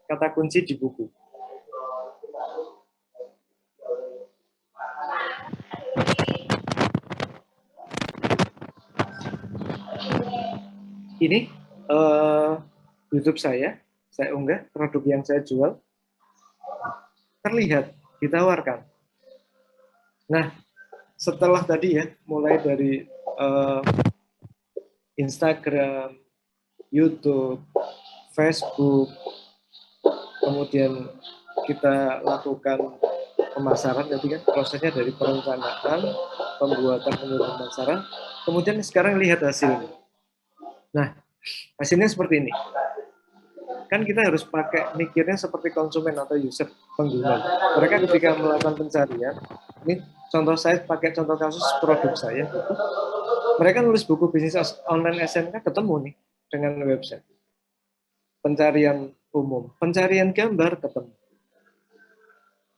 Kata kunci di buku. Ini YouTube saya unggah produk yang saya jual, terlihat, ditawarkan. Nah, setelah tadi ya, mulai dari Instagram, YouTube, Facebook, kemudian kita lakukan pemasaran, jadi kan prosesnya dari perencanaan, pembuatan pemasaran, kemudian sekarang lihat hasilnya. Nah, hasilnya seperti ini. Kan kita harus pakai mikirnya seperti konsumen atau user, pengguna. Mereka ketika melakukan pencarian, ini contoh saya pakai contoh kasus produk saya, mereka nulis buku bisnis online SMK ketemu nih dengan website. Pencarian umum, pencarian gambar ketemu.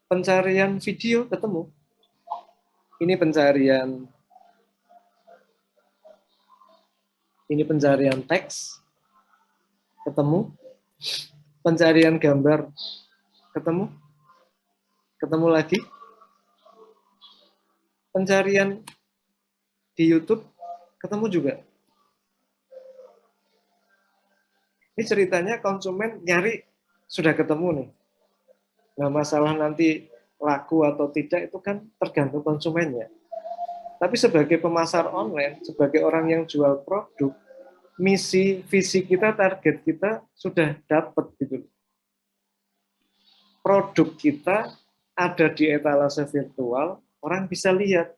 Pencarian video ketemu. Ini pencarian teks ketemu. Pencarian gambar ketemu. Ketemu lagi. Pencarian di YouTube ketemu juga. Ini ceritanya konsumen nyari sudah ketemu nih. Nah, masalah nanti laku atau tidak itu kan tergantung konsumennya. Tapi sebagai pemasar online, sebagai orang yang jual produk, misi, visi kita, target kita sudah dapat gitu. Produk kita ada di etalase virtual, orang bisa lihat.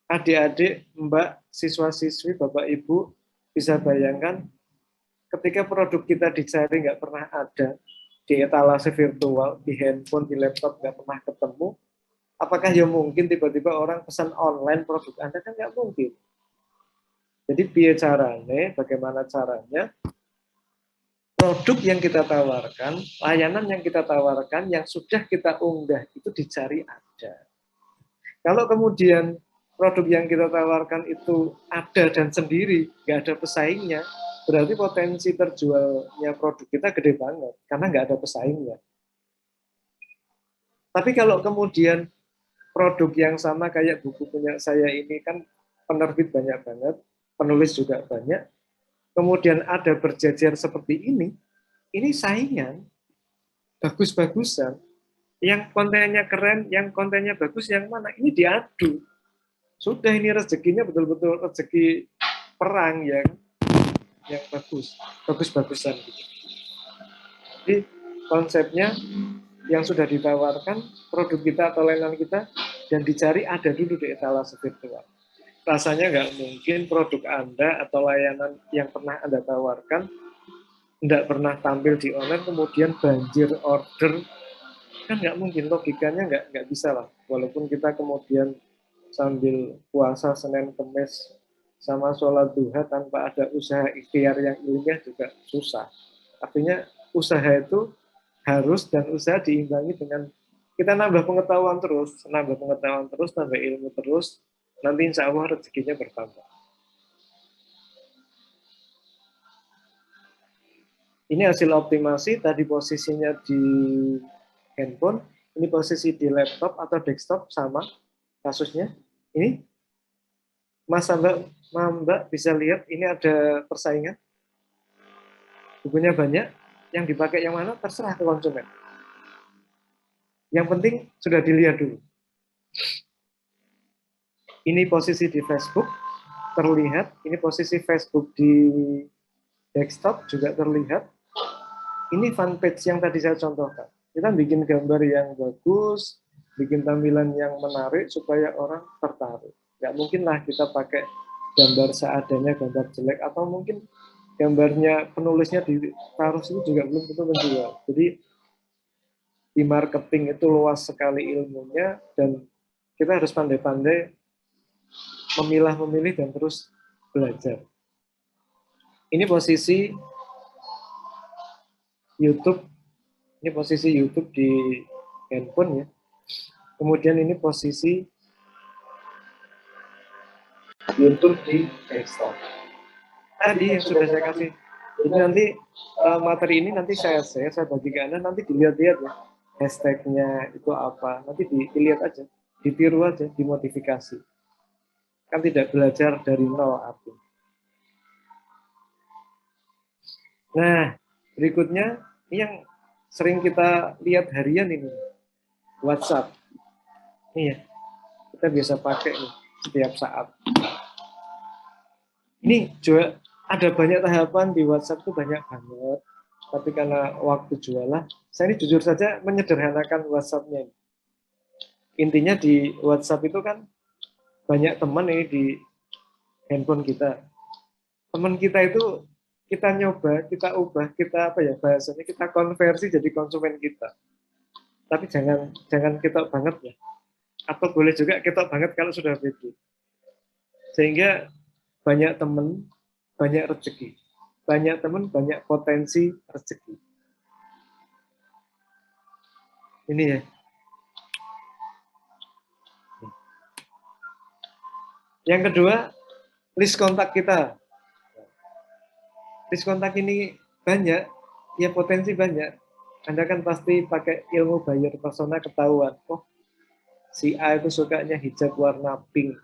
Adik-adik, mbak, siswa-siswi, bapak, ibu, bisa bayangkan ketika produk kita dicari nggak pernah ada di etalase virtual, di handphone, di laptop nggak pernah ketemu, apakah ya mungkin tiba-tiba orang pesan online produk Anda? Kan nggak mungkin. Jadi bagaimana caranya produk yang kita tawarkan, layanan yang kita tawarkan, yang sudah kita unggah itu dicari ada. Kalau kemudian produk yang kita tawarkan itu ada dan sendiri, nggak ada pesaingnya, berarti potensi terjualnya produk kita gede banget, karena nggak ada pesaingnya. Tapi kalau kemudian produk yang sama kayak buku punya saya ini kan penerbit banyak banget, penulis juga banyak, kemudian ada berjejer seperti ini saingan, bagus-bagusan, yang kontennya keren, yang kontennya bagus, yang mana? Ini diadu. Sudah ini rezekinya betul-betul rezeki perang yang bagus, bagus-bagusan. Gitu. Jadi konsepnya yang sudah ditawarkan produk kita atau layanan kita dan dicari ada dulu di etalase virtual. Rasanya nggak mungkin produk Anda atau layanan yang pernah Anda tawarkan nggak pernah tampil di online kemudian banjir order, kan nggak mungkin, logikanya nggak bisa lah. Walaupun kita kemudian sambil puasa Senin Kemis sama sholat duha tanpa ada usaha ikhtiar yang ilmiah juga susah. Artinya usaha itu harus dan usaha diimbangi dengan kita nambah pengetahuan terus, nambah ilmu terus, nanti insya Allah rezekinya bertambah. Ini hasil optimasi, tadi posisinya di handphone, ini posisi di laptop atau desktop sama kasusnya. Ini Mas Mbak bisa lihat ini ada persaingan. Bukunya banyak, yang dipakai yang mana terserah ke konsumen. Yang penting sudah dilihat dulu. Ini posisi di Facebook terlihat, ini posisi Facebook di desktop juga terlihat. Ini fanpage yang tadi saya contohkan. Kita bikin gambar yang bagus, bikin tampilan yang menarik supaya orang tertarik. Nggak mungkin lah kita pakai gambar seadanya, gambar jelek, atau mungkin gambarnya penulisnya ditaruh situ juga belum tentu menjual. Jadi di marketing itu luas sekali ilmunya dan kita harus pandai-pandai memilah-memilih dan terus belajar. Ini posisi YouTube, ini posisi YouTube di handphone ya. Kemudian ini posisi YouTube di desktop. Tadi yang sudah saya kasih. Jadi nanti materi ini nanti saya bagi ke Anda, nanti dilihat-lihat ya. Hashtagnya itu apa, nanti dilihat aja, ditiru aja, dimodifikasi. Kan tidak belajar dari nol artinya. Nah, berikutnya ini yang sering kita lihat harian ini, WhatsApp. Ini ya, kita biasa pakai nih setiap saat. Ini juga ada banyak tahapan di WhatsApp itu banyak banget. Tapi karena waktu jualah, saya ini jujur saja menyederhanakan WhatsApp-nya. Intinya di WhatsApp itu kan banyak teman ini di handphone kita. Teman kita itu kita nyoba, kita ubah, kita apa ya bahasanya, kita konversi jadi konsumen kita. Tapi jangan kita banget ya. Atau boleh juga kita banget kalau sudah pede. Sehingga banyak teman, banyak rezeki. Banyak teman, banyak potensi rezeki. Ini ya. Yang kedua, list kontak kita. List kontak ini banyak, ya potensi banyak. Anda kan pasti pakai ilmu buyer persona ketahuan. Oh, si A itu sukanya hijab warna pink.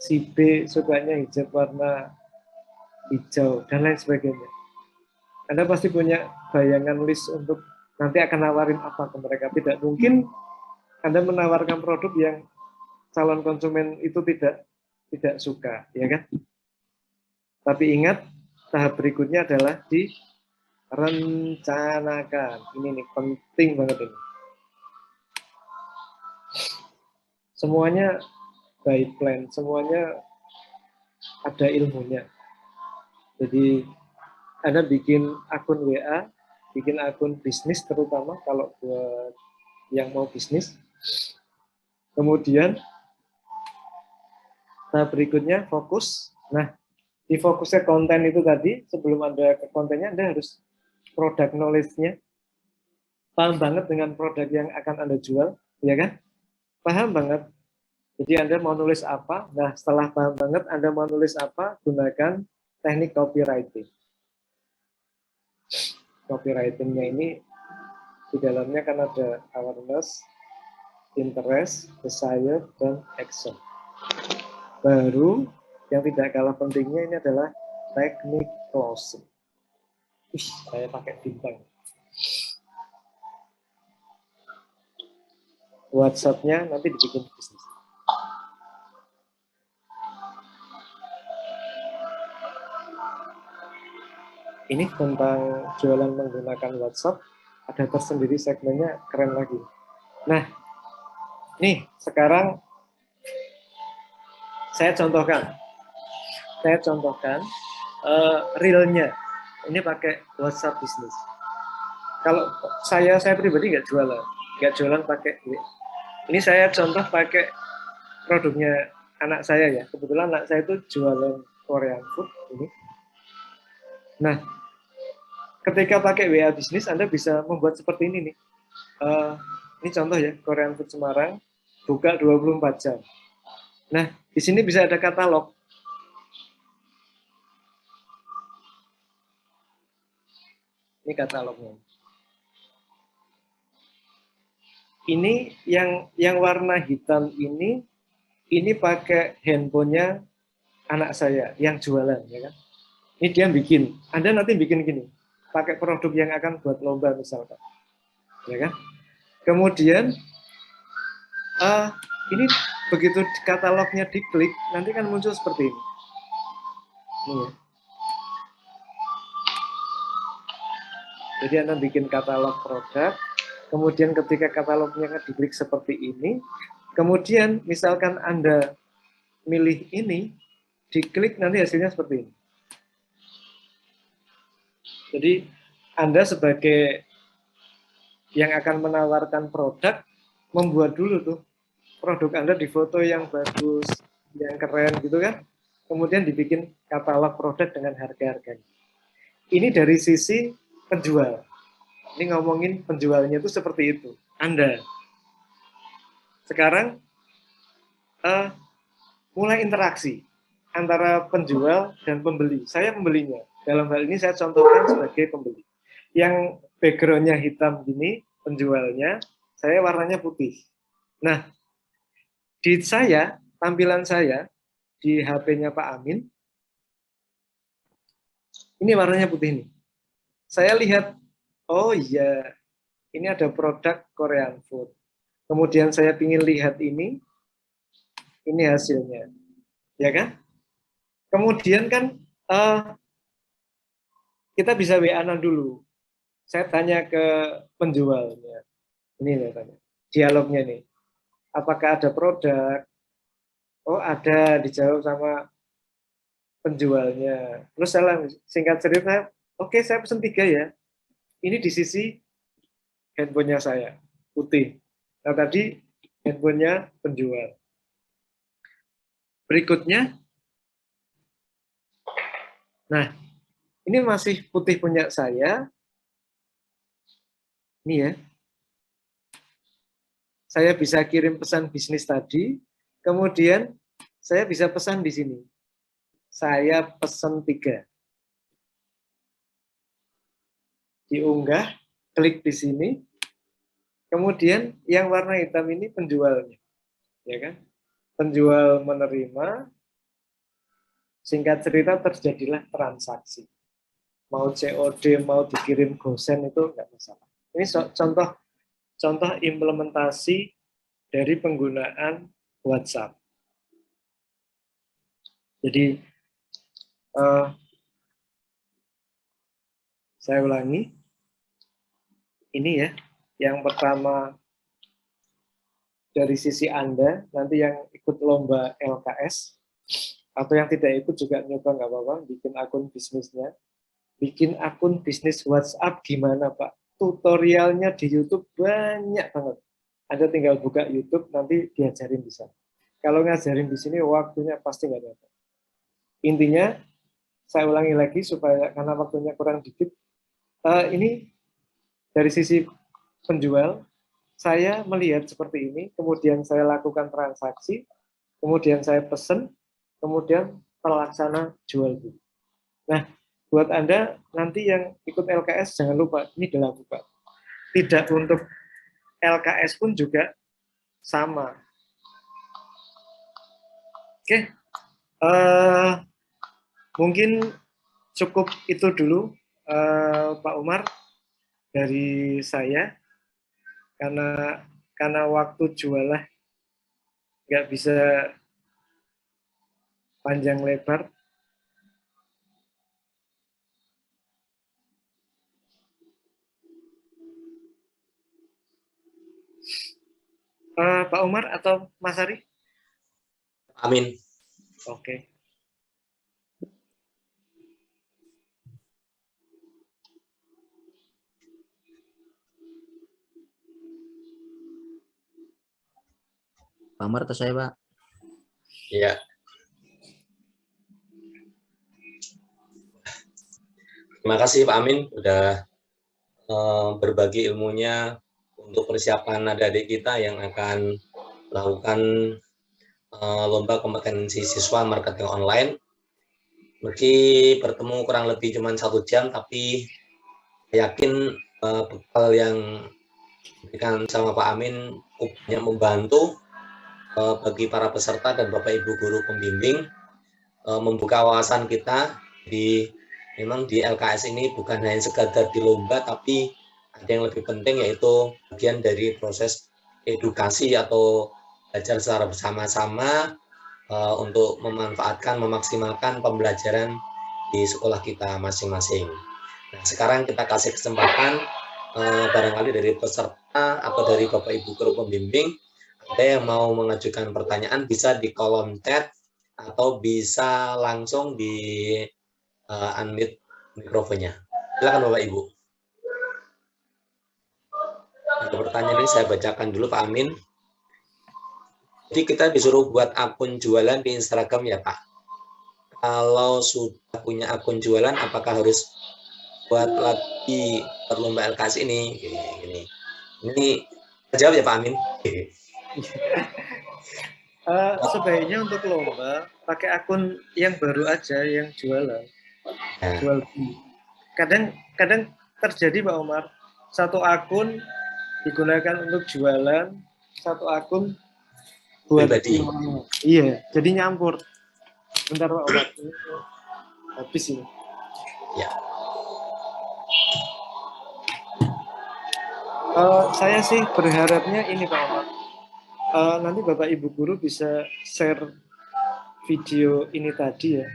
Si B sukanya hijab warna hijau, dan lain sebagainya. Anda pasti punya bayangan list untuk nanti akan nawarin apa ke mereka. Tidak mungkin Anda menawarkan produk yang calon konsumen itu tidak suka, ya kan? Tapi ingat, tahap berikutnya adalah direncanakan. Ini nih, penting banget ini. Semuanya by plan, semuanya ada ilmunya. Jadi Anda bikin akun WA, bikin akun bisnis terutama kalau buat yang mau bisnis. Kemudian tahap berikutnya fokus. Nah, di fokusnya konten itu tadi, sebelum Anda ke kontennya, Anda harus product knowledge-nya. Paham banget dengan produk yang akan Anda jual, ya kan? Paham banget. Jadi Anda mau nulis apa? Nah, setelah paham banget Anda mau nulis apa, gunakan teknik copywriting. Copywriting-nya ini di dalamnya kan ada awareness, interest, desire, dan action. Baru yang tidak kalah pentingnya ini adalah teknik closing. Saya pakai bintang. WhatsApp-nya nanti dibikin bisnis. Ini tentang jualan menggunakan WhatsApp. ada tersendiri segmennya, keren lagi. Nah, nih sekarang saya contohkan realnya. Ini pakai WhatsApp bisnis. Kalau saya pribadi nggak jualan pakai ini. Ini saya contoh pakai produknya anak saya ya. Kebetulan anak saya itu jualan Korean food ini. Nah, ketika pakai WA bisnis, Anda bisa membuat seperti ini nih. Ini contoh ya, Korean food Semarang, buka 24 jam. Nah, di sini bisa ada katalog. Ini katalognya. Ini yang warna hitam ini pakai handphonenya anak saya yang jualan, ya kan? Ini dia bikin. Anda nanti bikin gini, pakai produk yang akan buat lomba misalkan, ya kan? Kemudian ini begitu katalognya diklik, nanti kan muncul seperti ini. Ini ya. Jadi Anda bikin katalog produk, kemudian ketika katalognya diklik seperti ini, kemudian misalkan Anda milih ini, diklik nanti hasilnya seperti ini. Jadi Anda sebagai yang akan menawarkan produk, membuat dulu tuh produk Anda di foto yang bagus, yang keren gitu kan. Kemudian dibikin katalog produk dengan harga-harganya. Ini dari sisi penjual. Ini ngomongin penjualnya itu seperti itu. Anda sekarang mulai interaksi antara penjual dan pembeli. Saya pembelinya. Dalam hal ini saya contohkan sebagai pembeli. Yang backgroundnya hitam gini, penjualnya, saya warnanya putih. Nah, di saya, tampilan saya, di HP-nya Pak Amin, ini warnanya putih nih. Saya lihat, oh iya, ini ada produk Korean food. Kemudian saya ingin lihat ini hasilnya. Ya kan? Kemudian kan kita bisa WA-an dulu. Saya tanya ke penjualnya. Ini nih tanya. Dialognya nih. Apakah ada produk? Oh, ada, dijawab sama penjualnya. Terus saya singkat cerita, oke, saya pesen 3 ya. Ini di sisi handphonenya saya, putih. Nah, tadi handphonenya penjual. Berikutnya, nah, ini masih putih punya saya. Ini ya. Saya bisa kirim pesan bisnis tadi, kemudian saya bisa pesan di sini. Saya pesan 3. Diunggah, klik di sini, kemudian yang warna hitam ini penjualnya, ya kan? Penjual menerima, singkat cerita terjadilah transaksi. Mau COD, mau dikirim gosen itu nggak masalah. Ini contoh implementasi dari penggunaan WhatsApp. Jadi saya ulangi, ini ya, yang pertama dari sisi Anda, nanti yang ikut lomba LKS, atau yang tidak ikut juga nyoba nggak apa-apa, bikin akun bisnisnya. Bikin akun bisnis WhatsApp gimana Pak? Tutorialnya di YouTube banyak banget. Anda tinggal buka YouTube, nanti diajarin di sana. Kalau ngajarin di sini, waktunya pasti nggak dapat. Intinya, saya ulangi lagi supaya karena waktunya kurang dikit. Ini dari sisi penjual, saya melihat seperti ini, kemudian saya lakukan transaksi, kemudian saya pesen, kemudian terlaksana jual beli. Nah, buat Anda nanti yang ikut LKS jangan lupa, ini dilakukan. Pak. Tidak untuk LKS pun juga sama. Oke, mungkin cukup itu dulu Pak Umar dari saya, karena waktu jualah nggak bisa panjang lebar. Pak Umar atau Mas Ari? Amin. Oke. Pak Umar atau saya, Pak? Iya. Terima kasih Pak Amin udah berbagi ilmunya untuk persiapan adik-adik kita yang akan melakukan lomba kompetensi siswa marketing online. Meski bertemu kurang lebih cuma 1 jam, tapi yakin bekal yang diberikan sama Pak Amin cukup membantu bagi para peserta dan Bapak Ibu guru pembimbing membuka wawasan kita. Jadi memang di LKS ini bukan hanya sekadar di lomba, tapi ada yang lebih penting yaitu bagian dari proses edukasi atau belajar secara bersama-sama untuk memanfaatkan, memaksimalkan pembelajaran di sekolah kita masing-masing. Nah, sekarang kita kasih kesempatan barangkali dari peserta atau dari Bapak Ibu guru pembimbing, ada yang mau mengajukan pertanyaan bisa di kolom chat atau bisa langsung di unmute mikrofonnya. Silakan Bapak Ibu. Ada pertanyaan ini saya bacakan dulu Pak Amin. Jadi kita disuruh buat akun jualan di Instagram ya Pak. Kalau sudah punya akun jualan, apakah harus buat lagi perlomba LKS ini? Ini jawab ya Pak Amin. Sebaiknya untuk lomba pakai akun yang baru aja, yang jualan. Jual beli. Kadang terjadi Pak Umar, satu akun digunakan untuk jualan, satu akun buat pribadi. Iya, jadi nyampur. Bentar Pak Umar, habis ini. Ya. Saya sih berharapnya ini Pak Umar. Nanti Bapak Ibu guru bisa share video ini tadi ya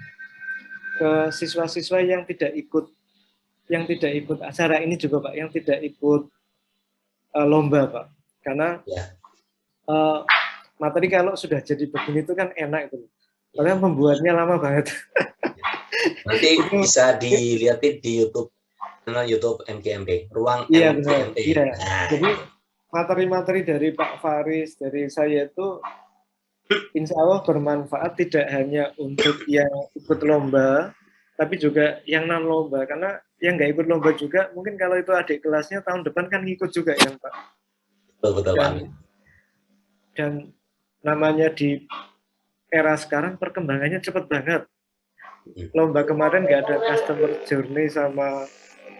ke siswa-siswa yang tidak ikut acara ini juga Pak, yang tidak ikut lomba Pak, karena materi kalau sudah jadi begini itu kan enak itu, karena pembuatnya lama banget. Nanti bisa dilihatin di YouTube, channel YouTube MGMP, Ruang Iya, MGMP. Iya. Jadi materi-materi dari Pak Faris, dari saya itu insya Allah bermanfaat tidak hanya untuk yang ikut lomba, tapi juga yang non lomba, karena yang nggak ikut lomba juga mungkin kalau itu adik kelasnya tahun depan kan ngikut juga ya Pak. Betul Pak. Dan namanya di era sekarang perkembangannya cepat banget. Lomba kemarin nggak ada customer journey sama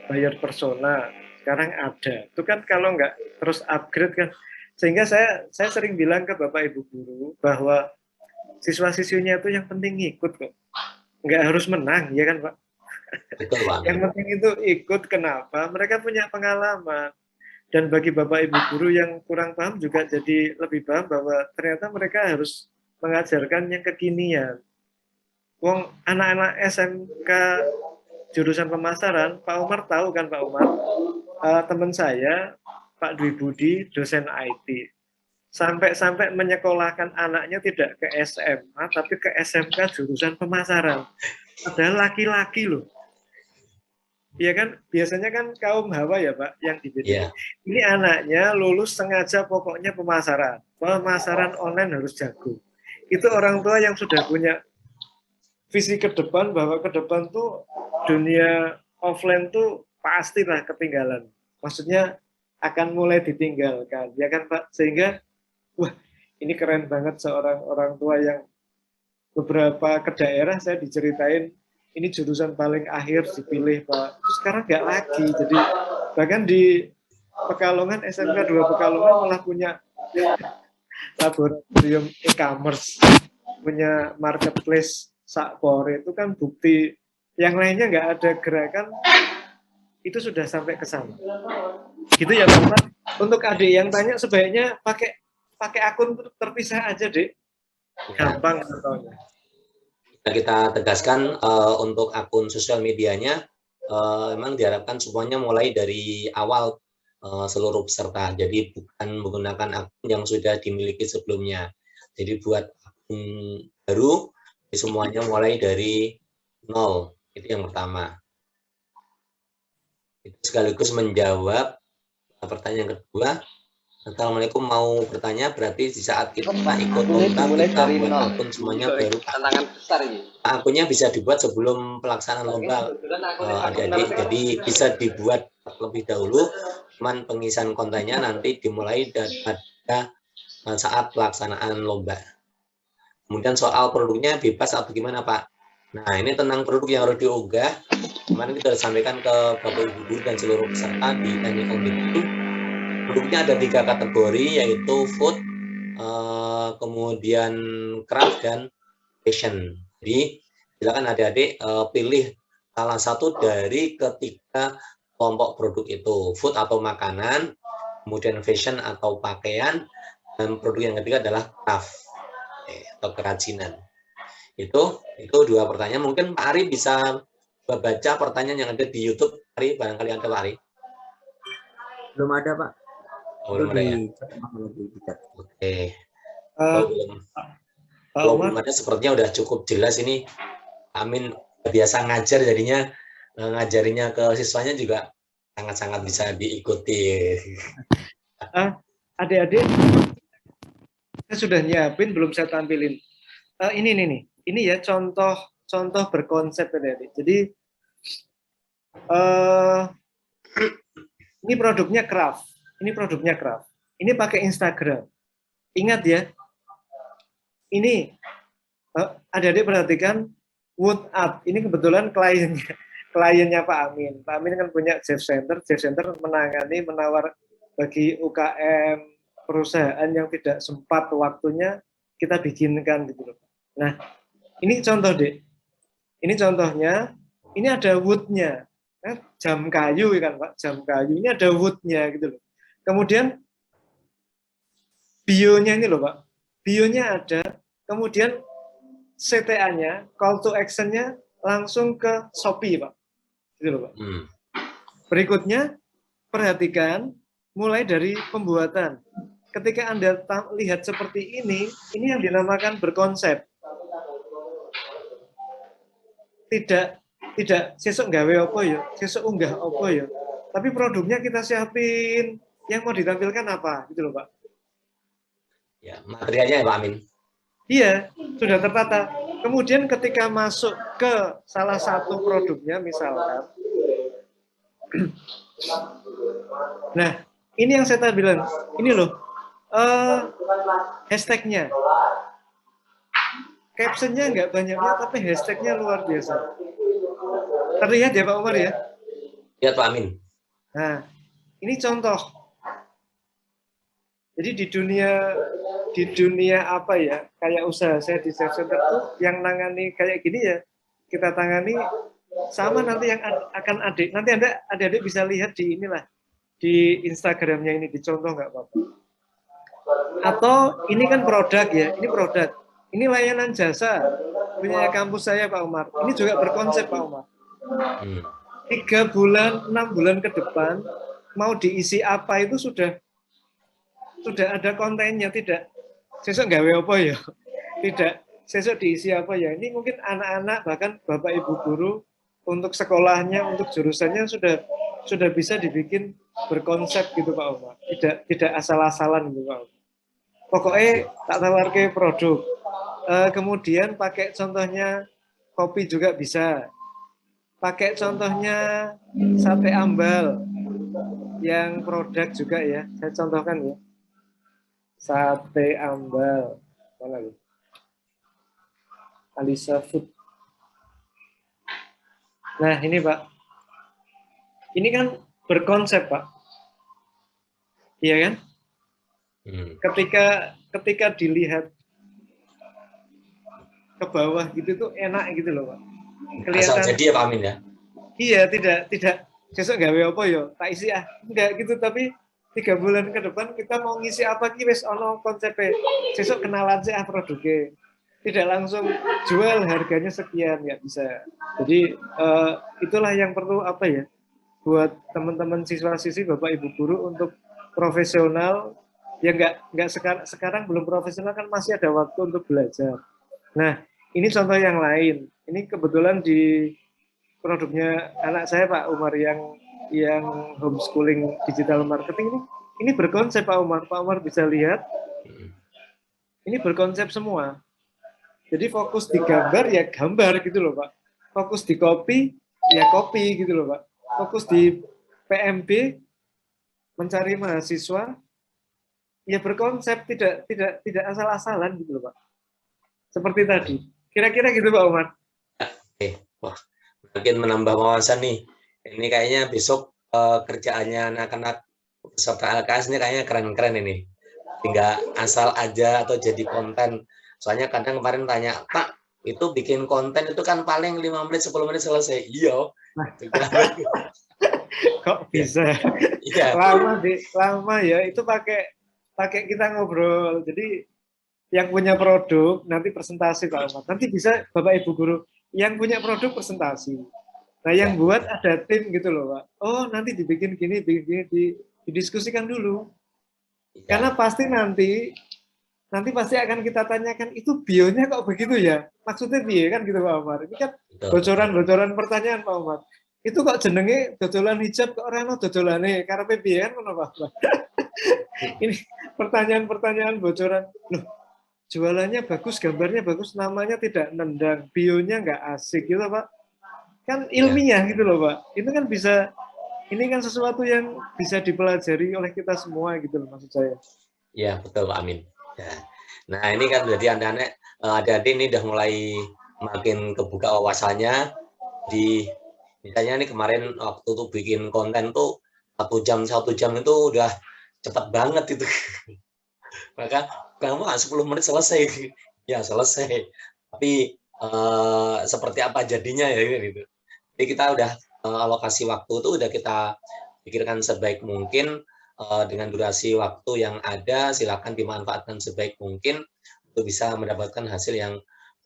buyer persona, sekarang ada. Itu kan kalau nggak terus upgrade kan. Sehingga saya sering bilang ke Bapak Ibu guru bahwa siswa-siswinya itu yang penting ngikut kok. Nggak harus menang, ya kan Pak? Betul Pak. Yang penting itu ikut, kenapa? Mereka punya pengalaman. Dan bagi Bapak Ibu guru yang kurang paham juga jadi lebih paham bahwa ternyata mereka harus mengajarkan yang kekinian. Wong anak-anak SMK jurusan pemasaran, Pak Umar tahu kan Pak Umar? Teman saya, Pak Dwi Budi, dosen IT. Sampai menyekolahkan anaknya tidak ke SMA, tapi ke SMK jurusan pemasaran. Padahal laki-laki loh. Iya kan, biasanya kan kaum hawa ya Pak, yang dibidik. Yeah. Ini anaknya lulus sengaja pokoknya pemasaran. Pemasaran online harus jago. Itu orang tua yang sudah punya visi ke depan, bahwa ke depan tuh dunia offline tuh pastilah ketinggalan. Maksudnya akan mulai ditinggalkan, ya kan Pak? Sehingga, wah ini keren banget seorang orang tua yang beberapa ke daerah saya diceritain, ini jurusan paling akhir dipilih Pak. Sekarang nggak lagi, jadi bahkan di Pekalongan, SMK 2 Pekalongan malah punya laboratorium e-commerce, punya marketplace Sakpor. Itu kan bukti yang lainnya nggak ada gerakan, itu sudah sampai ke sana. Gitu ya Pak. Untuk adik yang tanya, sebaiknya pakai akun terpisah aja Dek. Gampang contohnya. Kita tegaskan untuk akun sosial medianya memang diharapkan semuanya mulai dari awal seluruh peserta. Jadi bukan menggunakan akun yang sudah dimiliki sebelumnya. Jadi buat akun baru, semuanya mulai dari nol. Itu yang pertama. Itu sekaligus menjawab pertanyaan yang kedua. Assalamualaikum, mau bertanya berarti di saat kita ikut lomba Dimulai kita dari buat nol. akun semuanya baru. Tantangan besar ini. Akunnya bisa dibuat sebelum pelaksanaan lomba adik-adik, jadi bisa dibuat lebih dahulu, cuman pengisian kontennya nanti dimulai pada saat pelaksanaan lomba. Kemudian soal produknya bebas atau gimana Pak? Nah ini tentang produk yang harus diunggah, kemarin kita sudah sampaikan ke Bapak Ibu Guru dan seluruh peserta di technical meeting. Produknya ada 3 kategori, yaitu food, kemudian craft, dan fashion. Jadi silakan adik-adik pilih salah satu dari ketiga kelompok produk itu, food atau makanan, kemudian fashion atau pakaian, dan produk yang ketiga adalah craft atau kerajinan. Itu 2 pertanyaan. Mungkin Pak Ari bisa baca pertanyaan yang ada di YouTube. Ari, barangkali ada Pak Ari? Belum ada, Pak. Belum ada ya? Oke. Kalau belum ada, sepertinya udah cukup jelas ini. Amin biasa ngajar, jadinya ngajarinya ke siswanya juga sangat-sangat bisa diikuti. Adik-adik, saya sudah nyiapin, belum saya tampilin. Ini ya contoh berkonsep adik-adik. Jadi ini produknya craft. Ini pakai Instagram. Ingat ya, ini adik-adik perhatikan wood art. Ini kebetulan kliennya Pak Amin. Pak Amin kan punya Jeff Center. Jeff Center menawar bagi UKM, perusahaan yang tidak sempat waktunya kita bikinkan gitu loh. Nah, ini contoh deh. Ini contohnya. Ini ada woodnya. Jam kayu kan Pak, jam kayu. Ini ada woodnya gitu loh. Kemudian bionya ini loh Pak. Bionya ada. Kemudian CTA-nya, call to action-nya langsung ke Shopee, Pak. Gitu loh, Pak. Berikutnya, perhatikan mulai dari pembuatan. Ketika Anda lihat seperti ini yang dinamakan berkonsep. Tidak sesuk gawe apa ya, sesuk unggah apa ya. Tapi produknya kita siapin, yang mau ditampilkan apa, gitu loh, Pak. Ya, materialnya ya Pak Amin. Iya, sudah tertata. Kemudian ketika masuk ke salah satu produknya, misalkan, nah ini yang saya tadi bilang, ini loh, hashtagnya, captionnya nggak banyaknya, tapi hashtagnya luar biasa. Terlihat ya Pak Umar ya? Lihat Pak Amin. Nah, ini contoh. Jadi di dunia apa ya, kayak usaha saya di Self Center tuh yang nangani kayak gini ya, kita tangani sama nanti yang akan nanti adik-adik bisa lihat di inilah, di Instagramnya ini, dicontoh nggak apa-apa. Atau ini kan produk ya, ini layanan jasa punya kampus saya Pak Umar, ini juga berkonsep Pak Umar. 3 bulan, 6 bulan ke depan mau diisi apa itu sudah ada kontennya, tidak sesuk gawe apa ya, tidak sesuk diisi apa ya. Ini mungkin anak-anak bahkan Bapak Ibu guru untuk sekolahnya, untuk jurusannya sudah bisa dibikin berkonsep gitu Pak Umar. Tidak asal-asalan gitu Pak Umar. Pokoknya tak tawar ke produk. Kemudian pakai contohnya kopi juga bisa. Pakai contohnya sate ambal yang produk juga ya. Saya contohkan ya. Sate ambal, mana nih? Alisa Food. Nah ini Pak, ini kan berkonsep Pak, iya kan? Ketika dilihat ke bawah gitu tuh enak gitu loh Pak. Kelihatan. Asal jadi ya Pak Amin ya? Iya, tidak. Besok gawe apa ya? Tak isi enggak gitu, tapi 3 bulan ke depan kita mau ngisi apa ki wis ono konsepnya. Besok kenalan sih produknya. Tidak langsung jual harganya sekian, nggak bisa. Jadi itulah yang perlu apa ya? buat teman-teman siswa-siswi, Bapak Ibu guru untuk profesional, ya nggak sekarang belum profesional kan masih ada waktu untuk belajar. Nah, ini contoh yang lain. Ini kebetulan di produknya anak saya Pak Umar yang homeschooling digital marketing ini berkonsep Pak Umar. Pak Umar bisa lihat, ini berkonsep semua. Jadi fokus di gambar ya gambar gitu loh Pak. Fokus di copy ya copy gitu loh Pak. Fokus di PMB mencari mahasiswa ya berkonsep, tidak asal-asalan gitu loh Pak. Seperti tadi. Kira-kira gitu Pak Umar. Wah, makin menambah wawasan nih. Ini kayaknya besok kerjaannya anak-anak peserta LKS ini kayaknya keren-keren ini. Tinggal asal aja atau jadi konten. Soalnya kadang kemarin tanya, Pak, itu bikin konten itu kan paling 5 menit, 10 menit selesai. Iya. Kok bisa? Iya. Lama ya. Itu pakai kita ngobrol. Jadi yang punya produk nanti presentasi Pak Umar. Nanti bisa Bapak Ibu guru yang punya produk presentasi. Nah, yang buat ada tim gitu loh, Pak. Oh, nanti dibikin gini, didiskusikan dulu. Karena pasti nanti pasti akan kita tanyakan, itu bionya kok begitu ya? Maksudnya dia kan gitu Pak Umar. Ini kan bocoran-bocoran pertanyaan Pak Umar. Itu kok jenenge dodolan hijab kok orang dodolane karepe piye kan ngono Pak. Ini pertanyaan-pertanyaan bocoran. Loh, jualannya bagus, gambarnya bagus, namanya tidak nendang, bionya nggak asik gitu Pak. Kan ilmiah gitu loh Pak. Itu kan bisa, ini kan sesuatu yang bisa dipelajari oleh kita semua gitu loh maksud saya. Iya, betul Pak Amin. Ya. Nah, ini kan berarti adik-adik ini udah mulai makin kebuka wawasannya. Misalnya nih kemarin waktu tuh bikin konten tuh 1 jam itu udah cepet banget itu. Maka kamu 10 menit selesai. Ya selesai. Tapi seperti apa jadinya ya gitu. Jadi kita udah alokasi waktu itu udah kita pikirkan sebaik mungkin, dengan durasi waktu yang ada silakan dimanfaatkan sebaik mungkin untuk bisa mendapatkan hasil yang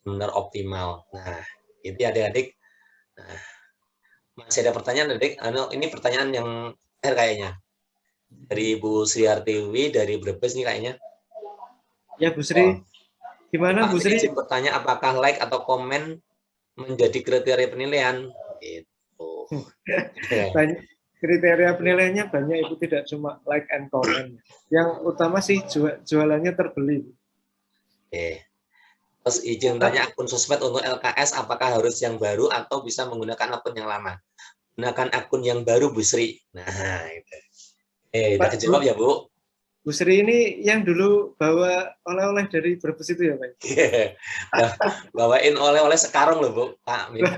benar optimal. Nah, itu adik-adik. Nah, masih ada pertanyaan adik? Ini pertanyaan yang terakhir kayaknya. Dari Bu Sri Artiwi dari Brebes nih kayaknya. Ya Bu Sri, gimana Bu Sri? Izin bertanya apakah like atau komen menjadi kriteria penilaian? Gitu. Kriteria penilaiannya banyak, itu tidak cuma like and comment. Yang utama sih jualannya terbeli. Oke. Terus izin tanya akun sosmed untuk LKS apakah harus yang baru atau bisa menggunakan akun yang lama? Gunakan akun yang baru Bu Sri. Nah, itu. Udah kejawab ya Bu? Bu Sri ini yang dulu bawa oleh-oleh dari Brebes itu ya Pak? Nah, bawain oleh-oleh sekarang loh Bu, Pak Min.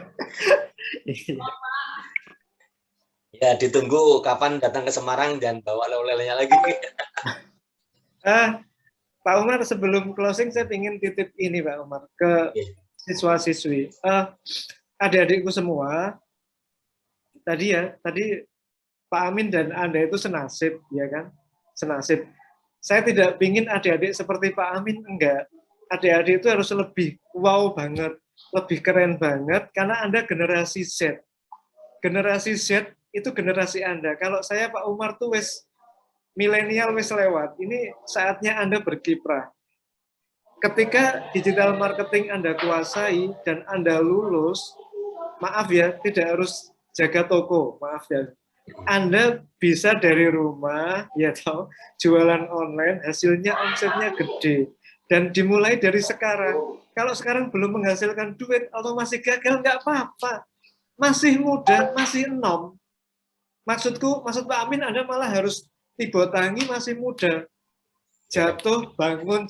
Ya, ditunggu kapan datang ke Semarang dan bawa oleh-olehnya lagi. Pak Umar, sebelum closing saya ingin titip ini Pak Umar ke siswa-siswi. Adik-adikku semua, tadi Pak Amin dan Anda itu senasib, ya kan? Senasib. Saya tidak ingin adik-adik seperti Pak Amin, enggak. Adik-adik itu harus lebih wow banget, lebih keren banget, karena Anda generasi Z. Generasi Z itu generasi Anda. Kalau saya Pak Umar tuh milenial wis lewat. Ini saatnya Anda berkiprah. Ketika digital marketing Anda kuasai dan Anda lulus, maaf ya, tidak harus jaga toko, maaf ya. Anda bisa dari rumah, ya tahu, jualan online, hasilnya omsetnya gede. Dan dimulai dari sekarang. Kalau sekarang belum menghasilkan duit atau masih gagal, nggak apa-apa. Masih muda, masih enom. Maksud Pak Amin, Anda malah harus tibotangi masih muda. Jatuh, bangun,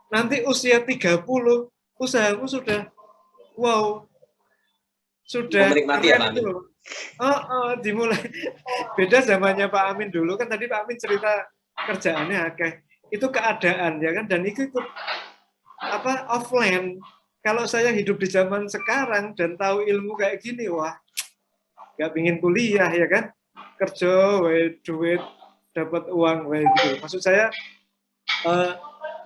nanti usia 30, usahamu sudah, wow, sudah menikmati ya Pak Amin. Dimulai. Beda zamannya Pak Amin dulu, kan tadi Pak Amin cerita kerjaannya akeh. Itu keadaan, ya kan, dan itu offline. Kalau saya hidup di zaman sekarang dan tahu ilmu kayak gini, wah, nggak pingin kuliah ya kan, kerja, duit, dapat uang, gitu. Maksud saya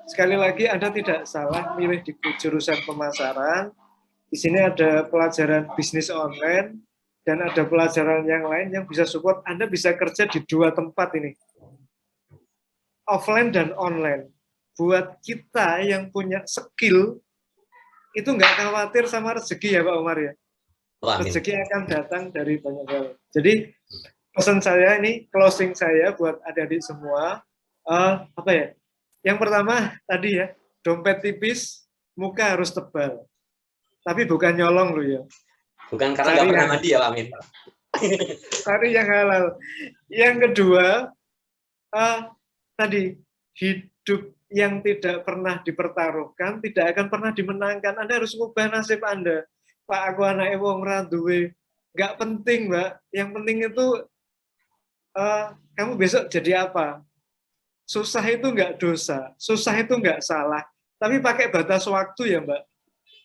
sekali lagi Anda tidak salah milih di jurusan pemasaran. Di sini ada pelajaran bisnis online, dan ada pelajaran yang lain yang bisa support Anda bisa kerja di 2 tempat ini, offline dan online. Buat kita yang punya skill, itu nggak khawatir sama rezeki ya Pak Umar ya. Rezeki akan datang dari banyak hal. Jadi pesan saya ini, closing saya buat adik-adik semua, apa ya? Yang pertama tadi ya, dompet tipis, muka harus tebal. Tapi bukan nyolong loh ya. Bukan karena nggak pernah mandi ya Pak Amin. Cari yang halal. Yang kedua, tadi hidup yang tidak pernah dipertaruhkan tidak akan pernah dimenangkan. Anda harus mengubah nasib Anda. Pak, aku anak wong ra duwe. Nggak penting, Mbak. Yang penting itu kamu besok jadi apa. Susah itu nggak dosa. Susah itu nggak salah. Tapi pakai batas waktu ya, Mbak.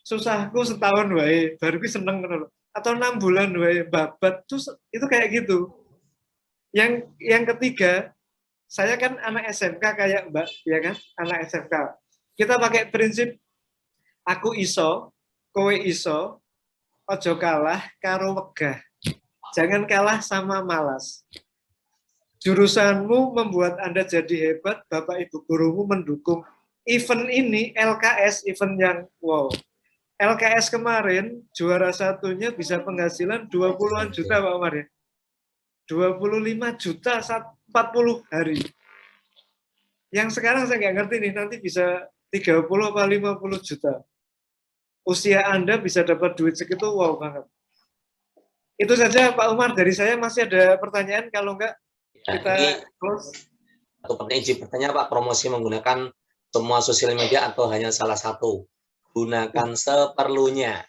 Susahku setahun wae, baru seneng kan. Atau 6 bulan wae, babat. Itu kayak gitu. Yang ketiga, saya kan anak SMK kayak Mbak, ya kan? Anak SMK. Kita pakai prinsip aku iso, kowe iso, ojo kalah karo wegah. Jangan kalah sama malas. Jurusanmu membuat Anda jadi hebat, Bapak Ibu gurumu mendukung. Event ini LKS, event yang wow. LKS kemarin juara satunya bisa penghasilan 20-an juta Pak Umar ya. 25 juta 40 hari. Yang sekarang saya nggak ngerti nih, nanti bisa 30 atau 50 juta. Usia Anda bisa dapat duit segitu, wow banget. Itu saja Pak Umar, dari saya. Masih ada pertanyaan? Kalau enggak, kita close. Atau izin bertanya Pak, promosi menggunakan semua sosial media atau hanya salah satu? Gunakan seperlunya.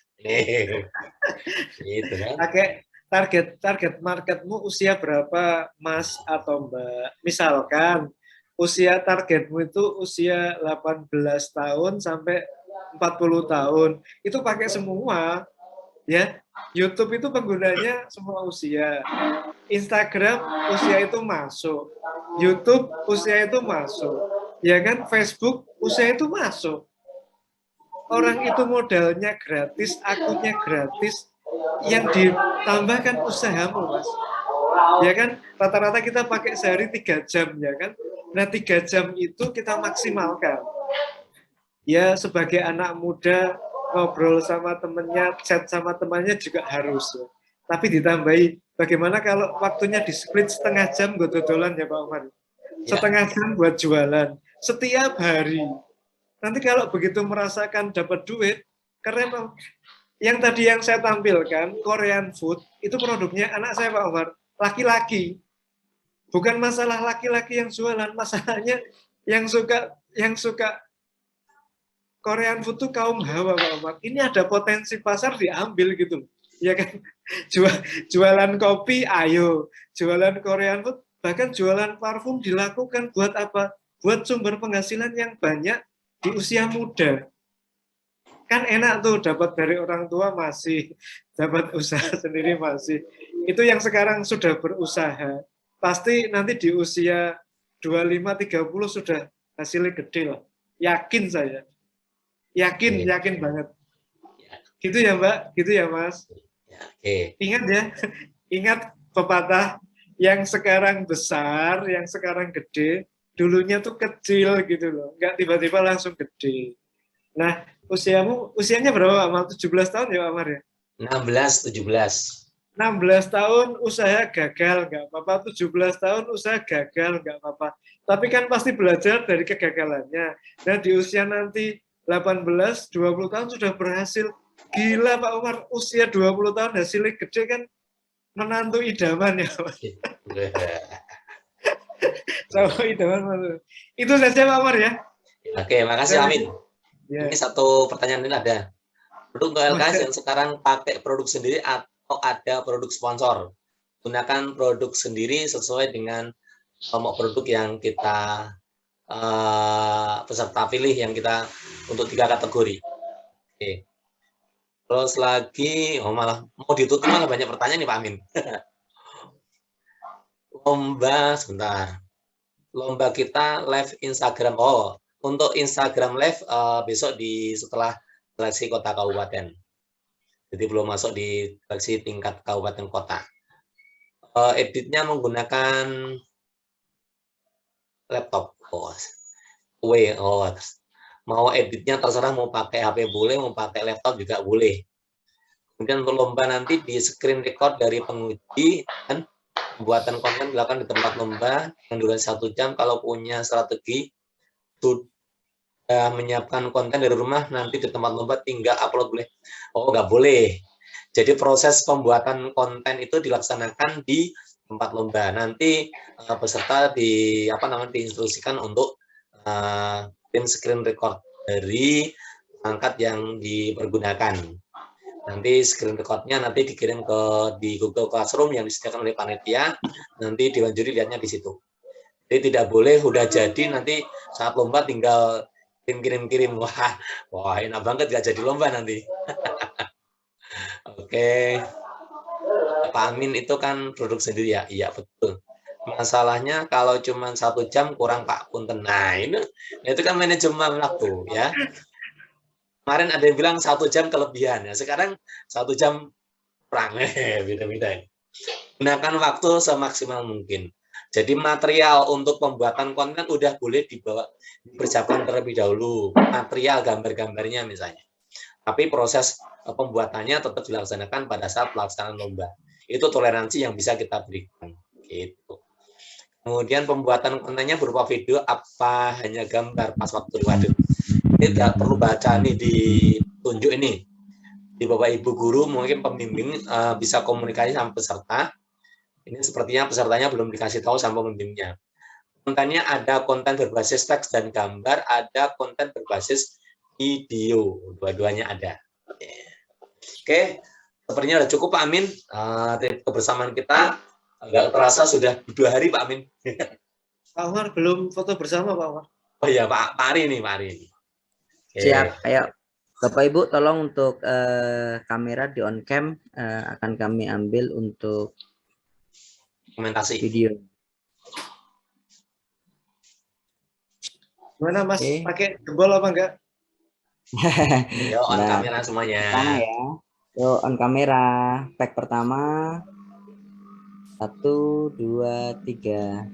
Gitu kan. Pakai target marketmu usia berapa, Mas atau Mbak? Misalkan usia targetmu itu usia 18 tahun sampai 40 tahun. Itu pakai semua. Ya, YouTube itu penggunanya semua usia. Instagram usia itu masuk. YouTube usia itu masuk. Ya kan, Facebook usia itu masuk. Orang itu modalnya gratis, akunnya gratis, yang ditambahkan usahamu, Mas. Ya kan, rata-rata kita pakai sehari 3 jam, ya kan. Nah, 3 jam itu kita maksimalkan. Ya, sebagai anak muda, ngobrol sama temennya, chat sama temannya juga harus. Ya. Tapi ditambahi, bagaimana kalau waktunya di split setengah jam buat dodolan ya Pak Umar? Setengah jam buat jualan. Setiap hari. Nanti kalau begitu merasakan dapat duit, keren. Yang tadi yang saya tampilkan, Korean food, itu produknya anak saya Pak Umar, laki-laki. Bukan masalah laki-laki yang jualan, masalahnya yang suka Korean food itu kaum hawa Pak Umar. Ini ada potensi pasar diambil gitu. Ya kan? Jualan kopi, ayo. Jualan Korean food, bahkan jualan parfum dilakukan buat apa? Buat sumber penghasilan yang banyak di usia muda. Kan enak tuh, dapat dari orang tua masih, dapat usaha sendiri masih. Itu yang sekarang sudah berusaha. Pasti nanti di usia 25-30 sudah hasilnya gede lah. Yakin saya. Yakin banget. Gitu ya Mbak, gitu ya Mas. Ingat ya, ingat pepatah yang sekarang besar, yang sekarang gede, dulunya tuh kecil gitu loh, nggak tiba-tiba langsung gede. Nah, usianya berapa Pak? 17 tahun ya Pak Mar ya? 16, 17. 16 tahun usaha gagal, nggak apa-apa. 17 tahun usaha gagal, nggak apa-apa. Tapi kan pasti belajar dari kegagalannya. Dan di usia nanti 18, 20 tahun sudah berhasil. Gila Pak Umar, usia 20 tahun hasilnya gede kan, menantu idaman ya Pak. Sama idaman. Itu saja Pak Umar ya. Oke, makasih Amin. Ya. Ini satu pertanyaan ini ada. Produk LKS yang sekarang pakai produk sendiri atau ada produk sponsor? Gunakan produk sendiri sesuai dengan kelompok produk yang kita peserta pilih, yang kita untuk 3 kategori. Oke. Terus lagi, malah mau ditutup malah banyak pertanyaan nih Pak Amin. Lomba, sebentar. Lomba kita live Instagram. Oh, untuk Instagram live besok setelah seleksi kota kabupaten. Jadi belum masuk di seleksi tingkat kabupaten kota. Editnya menggunakan laptop. Mau editnya terserah, mau pakai HP boleh, mau pakai laptop juga boleh. Kemudian untuk lomba nanti di screen record dari penguji dan pembuatan konten dilakukan di tempat lomba yang durasi 1 jam. Kalau punya strategi sudah menyiapkan konten dari rumah, nanti di tempat lomba tinggal upload boleh. Nggak boleh. Jadi proses pembuatan konten itu dilaksanakan di tempat lomba. Nanti peserta diinstruksikan untuk screen record dari perangkat yang dipergunakan. Nanti screen recordnya nanti dikirim di Google Classroom yang disediakan oleh panitia, nanti Dewan Juri lihatnya di situ. Jadi tidak boleh udah jadi nanti saat lomba tinggal kirim. Wah enak banget nggak jadi lomba nanti. Oke. Pak Amin itu kan produk sendiri ya, iya betul. Masalahnya kalau cuma 1 jam kurang Pak Punten. Nah itu kan manajemen waktu ya. Kemarin ada yang bilang 1 jam kelebihan ya, sekarang 1 jam kurang, beda-beda. Gunakan waktu semaksimal mungkin. Jadi material untuk pembuatan konten udah boleh dipersiapkan terlebih dahulu, material gambar-gambarnya misalnya. Tapi proses pembuatannya tetap dilaksanakan pada saat pelaksanaan lomba. Itu toleransi yang bisa kita berikan. Gitu. Kemudian pembuatan kontennya berupa video apa hanya gambar pas waktu waduh. Ini tidak perlu baca nih ditunjuk ini. Di Bapak Ibu guru mungkin pembimbing bisa komunikasi sama peserta. Ini sepertinya pesertanya belum dikasih tahu sama pembimbingnya. Kontennya ada konten berbasis teks dan gambar, ada konten berbasis video. Dua-duanya ada. Oke, sepertinya sudah cukup Pak Amin. Kebersamaan kita nggak terasa sudah 2 hari Pak Amin. Pak Umar belum foto bersama Pak Umar. Oh iya Pak Ari nih. Siap, ayo. Bapak Ibu tolong untuk kamera di on cam akan kami ambil untuk komentasi video. Gimana Mas? Pakai jempol apa enggak? Yo on kamera semuanya. Pertama ya. Yo on kamera. Pack pertama. 1, 2, 3.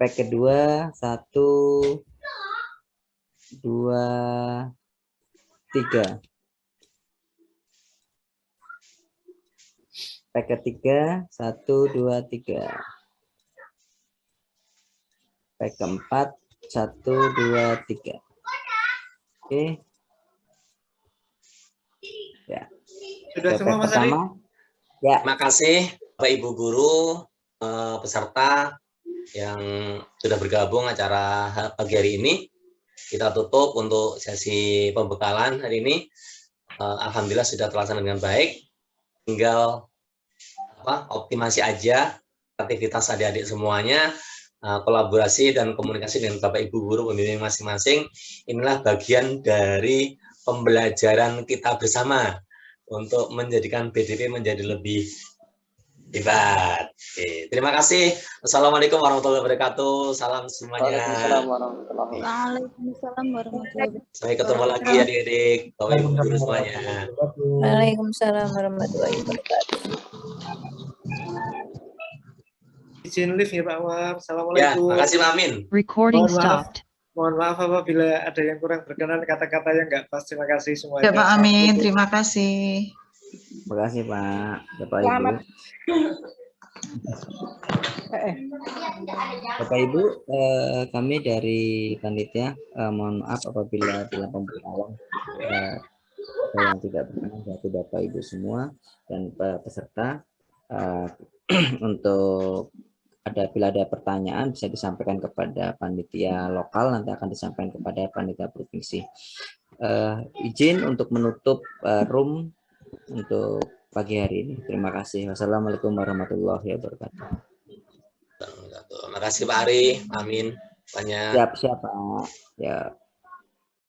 Pack kedua 1, 2, 3. Pack ketiga 1, 2, 3. Pack keempat 1, 2, 3. Oke. Ya. Sudah semua Mas Ari? Ya. Terima kasih Bapak Ibu guru, peserta yang sudah bergabung acara pagi hari ini. Kita tutup untuk sesi pembekalan hari ini. Alhamdulillah sudah terlaksana dengan baik. Tinggal optimasi aja aktivitas adik-adik semuanya, kolaborasi dan komunikasi dengan Bapak Ibu guru pembimbing masing-masing. Inilah bagian dari pembelajaran kita bersama untuk menjadikan BDP menjadi lebih hebat. Oke, terima kasih. Assalamualaikum warahmatullahi wabarakatuh. Salam semuanya. Waalaikumsalam warahmatullahi Waalaikumsalam warahmatullahi wabarakatuh. Sampai ketemu lagi adik-adik, Bapak Ibu guru semuanya. Waalaikumsalam warahmatullahi wabarakatuh. Izin live ya Pak Umar. Ya, Assalamualaikum. makasih Pak Amin. Recording stopped. Mohon maaf apabila ada yang kurang berkenan, kata-kata yang nggak pas. Terima kasih semuanya. Ya Pak Amin, terima kasih. Terima kasih Pak, Bapak Ibu. Bapak Ibu, kami dari panitia mohon maaf apabila dalam pembekalan yang tidak berkenan dari Bapak Ibu semua dan peserta. Untuk bila ada pertanyaan bisa disampaikan kepada panitia lokal, nanti akan disampaikan kepada panitia provinsi. Izin untuk menutup room untuk pagi hari ini. Terima kasih. Wassalamualaikum warahmatullahi wabarakatuh. Terima kasih Pak Ari, Amin. Banyak. Siap Pak. Ya.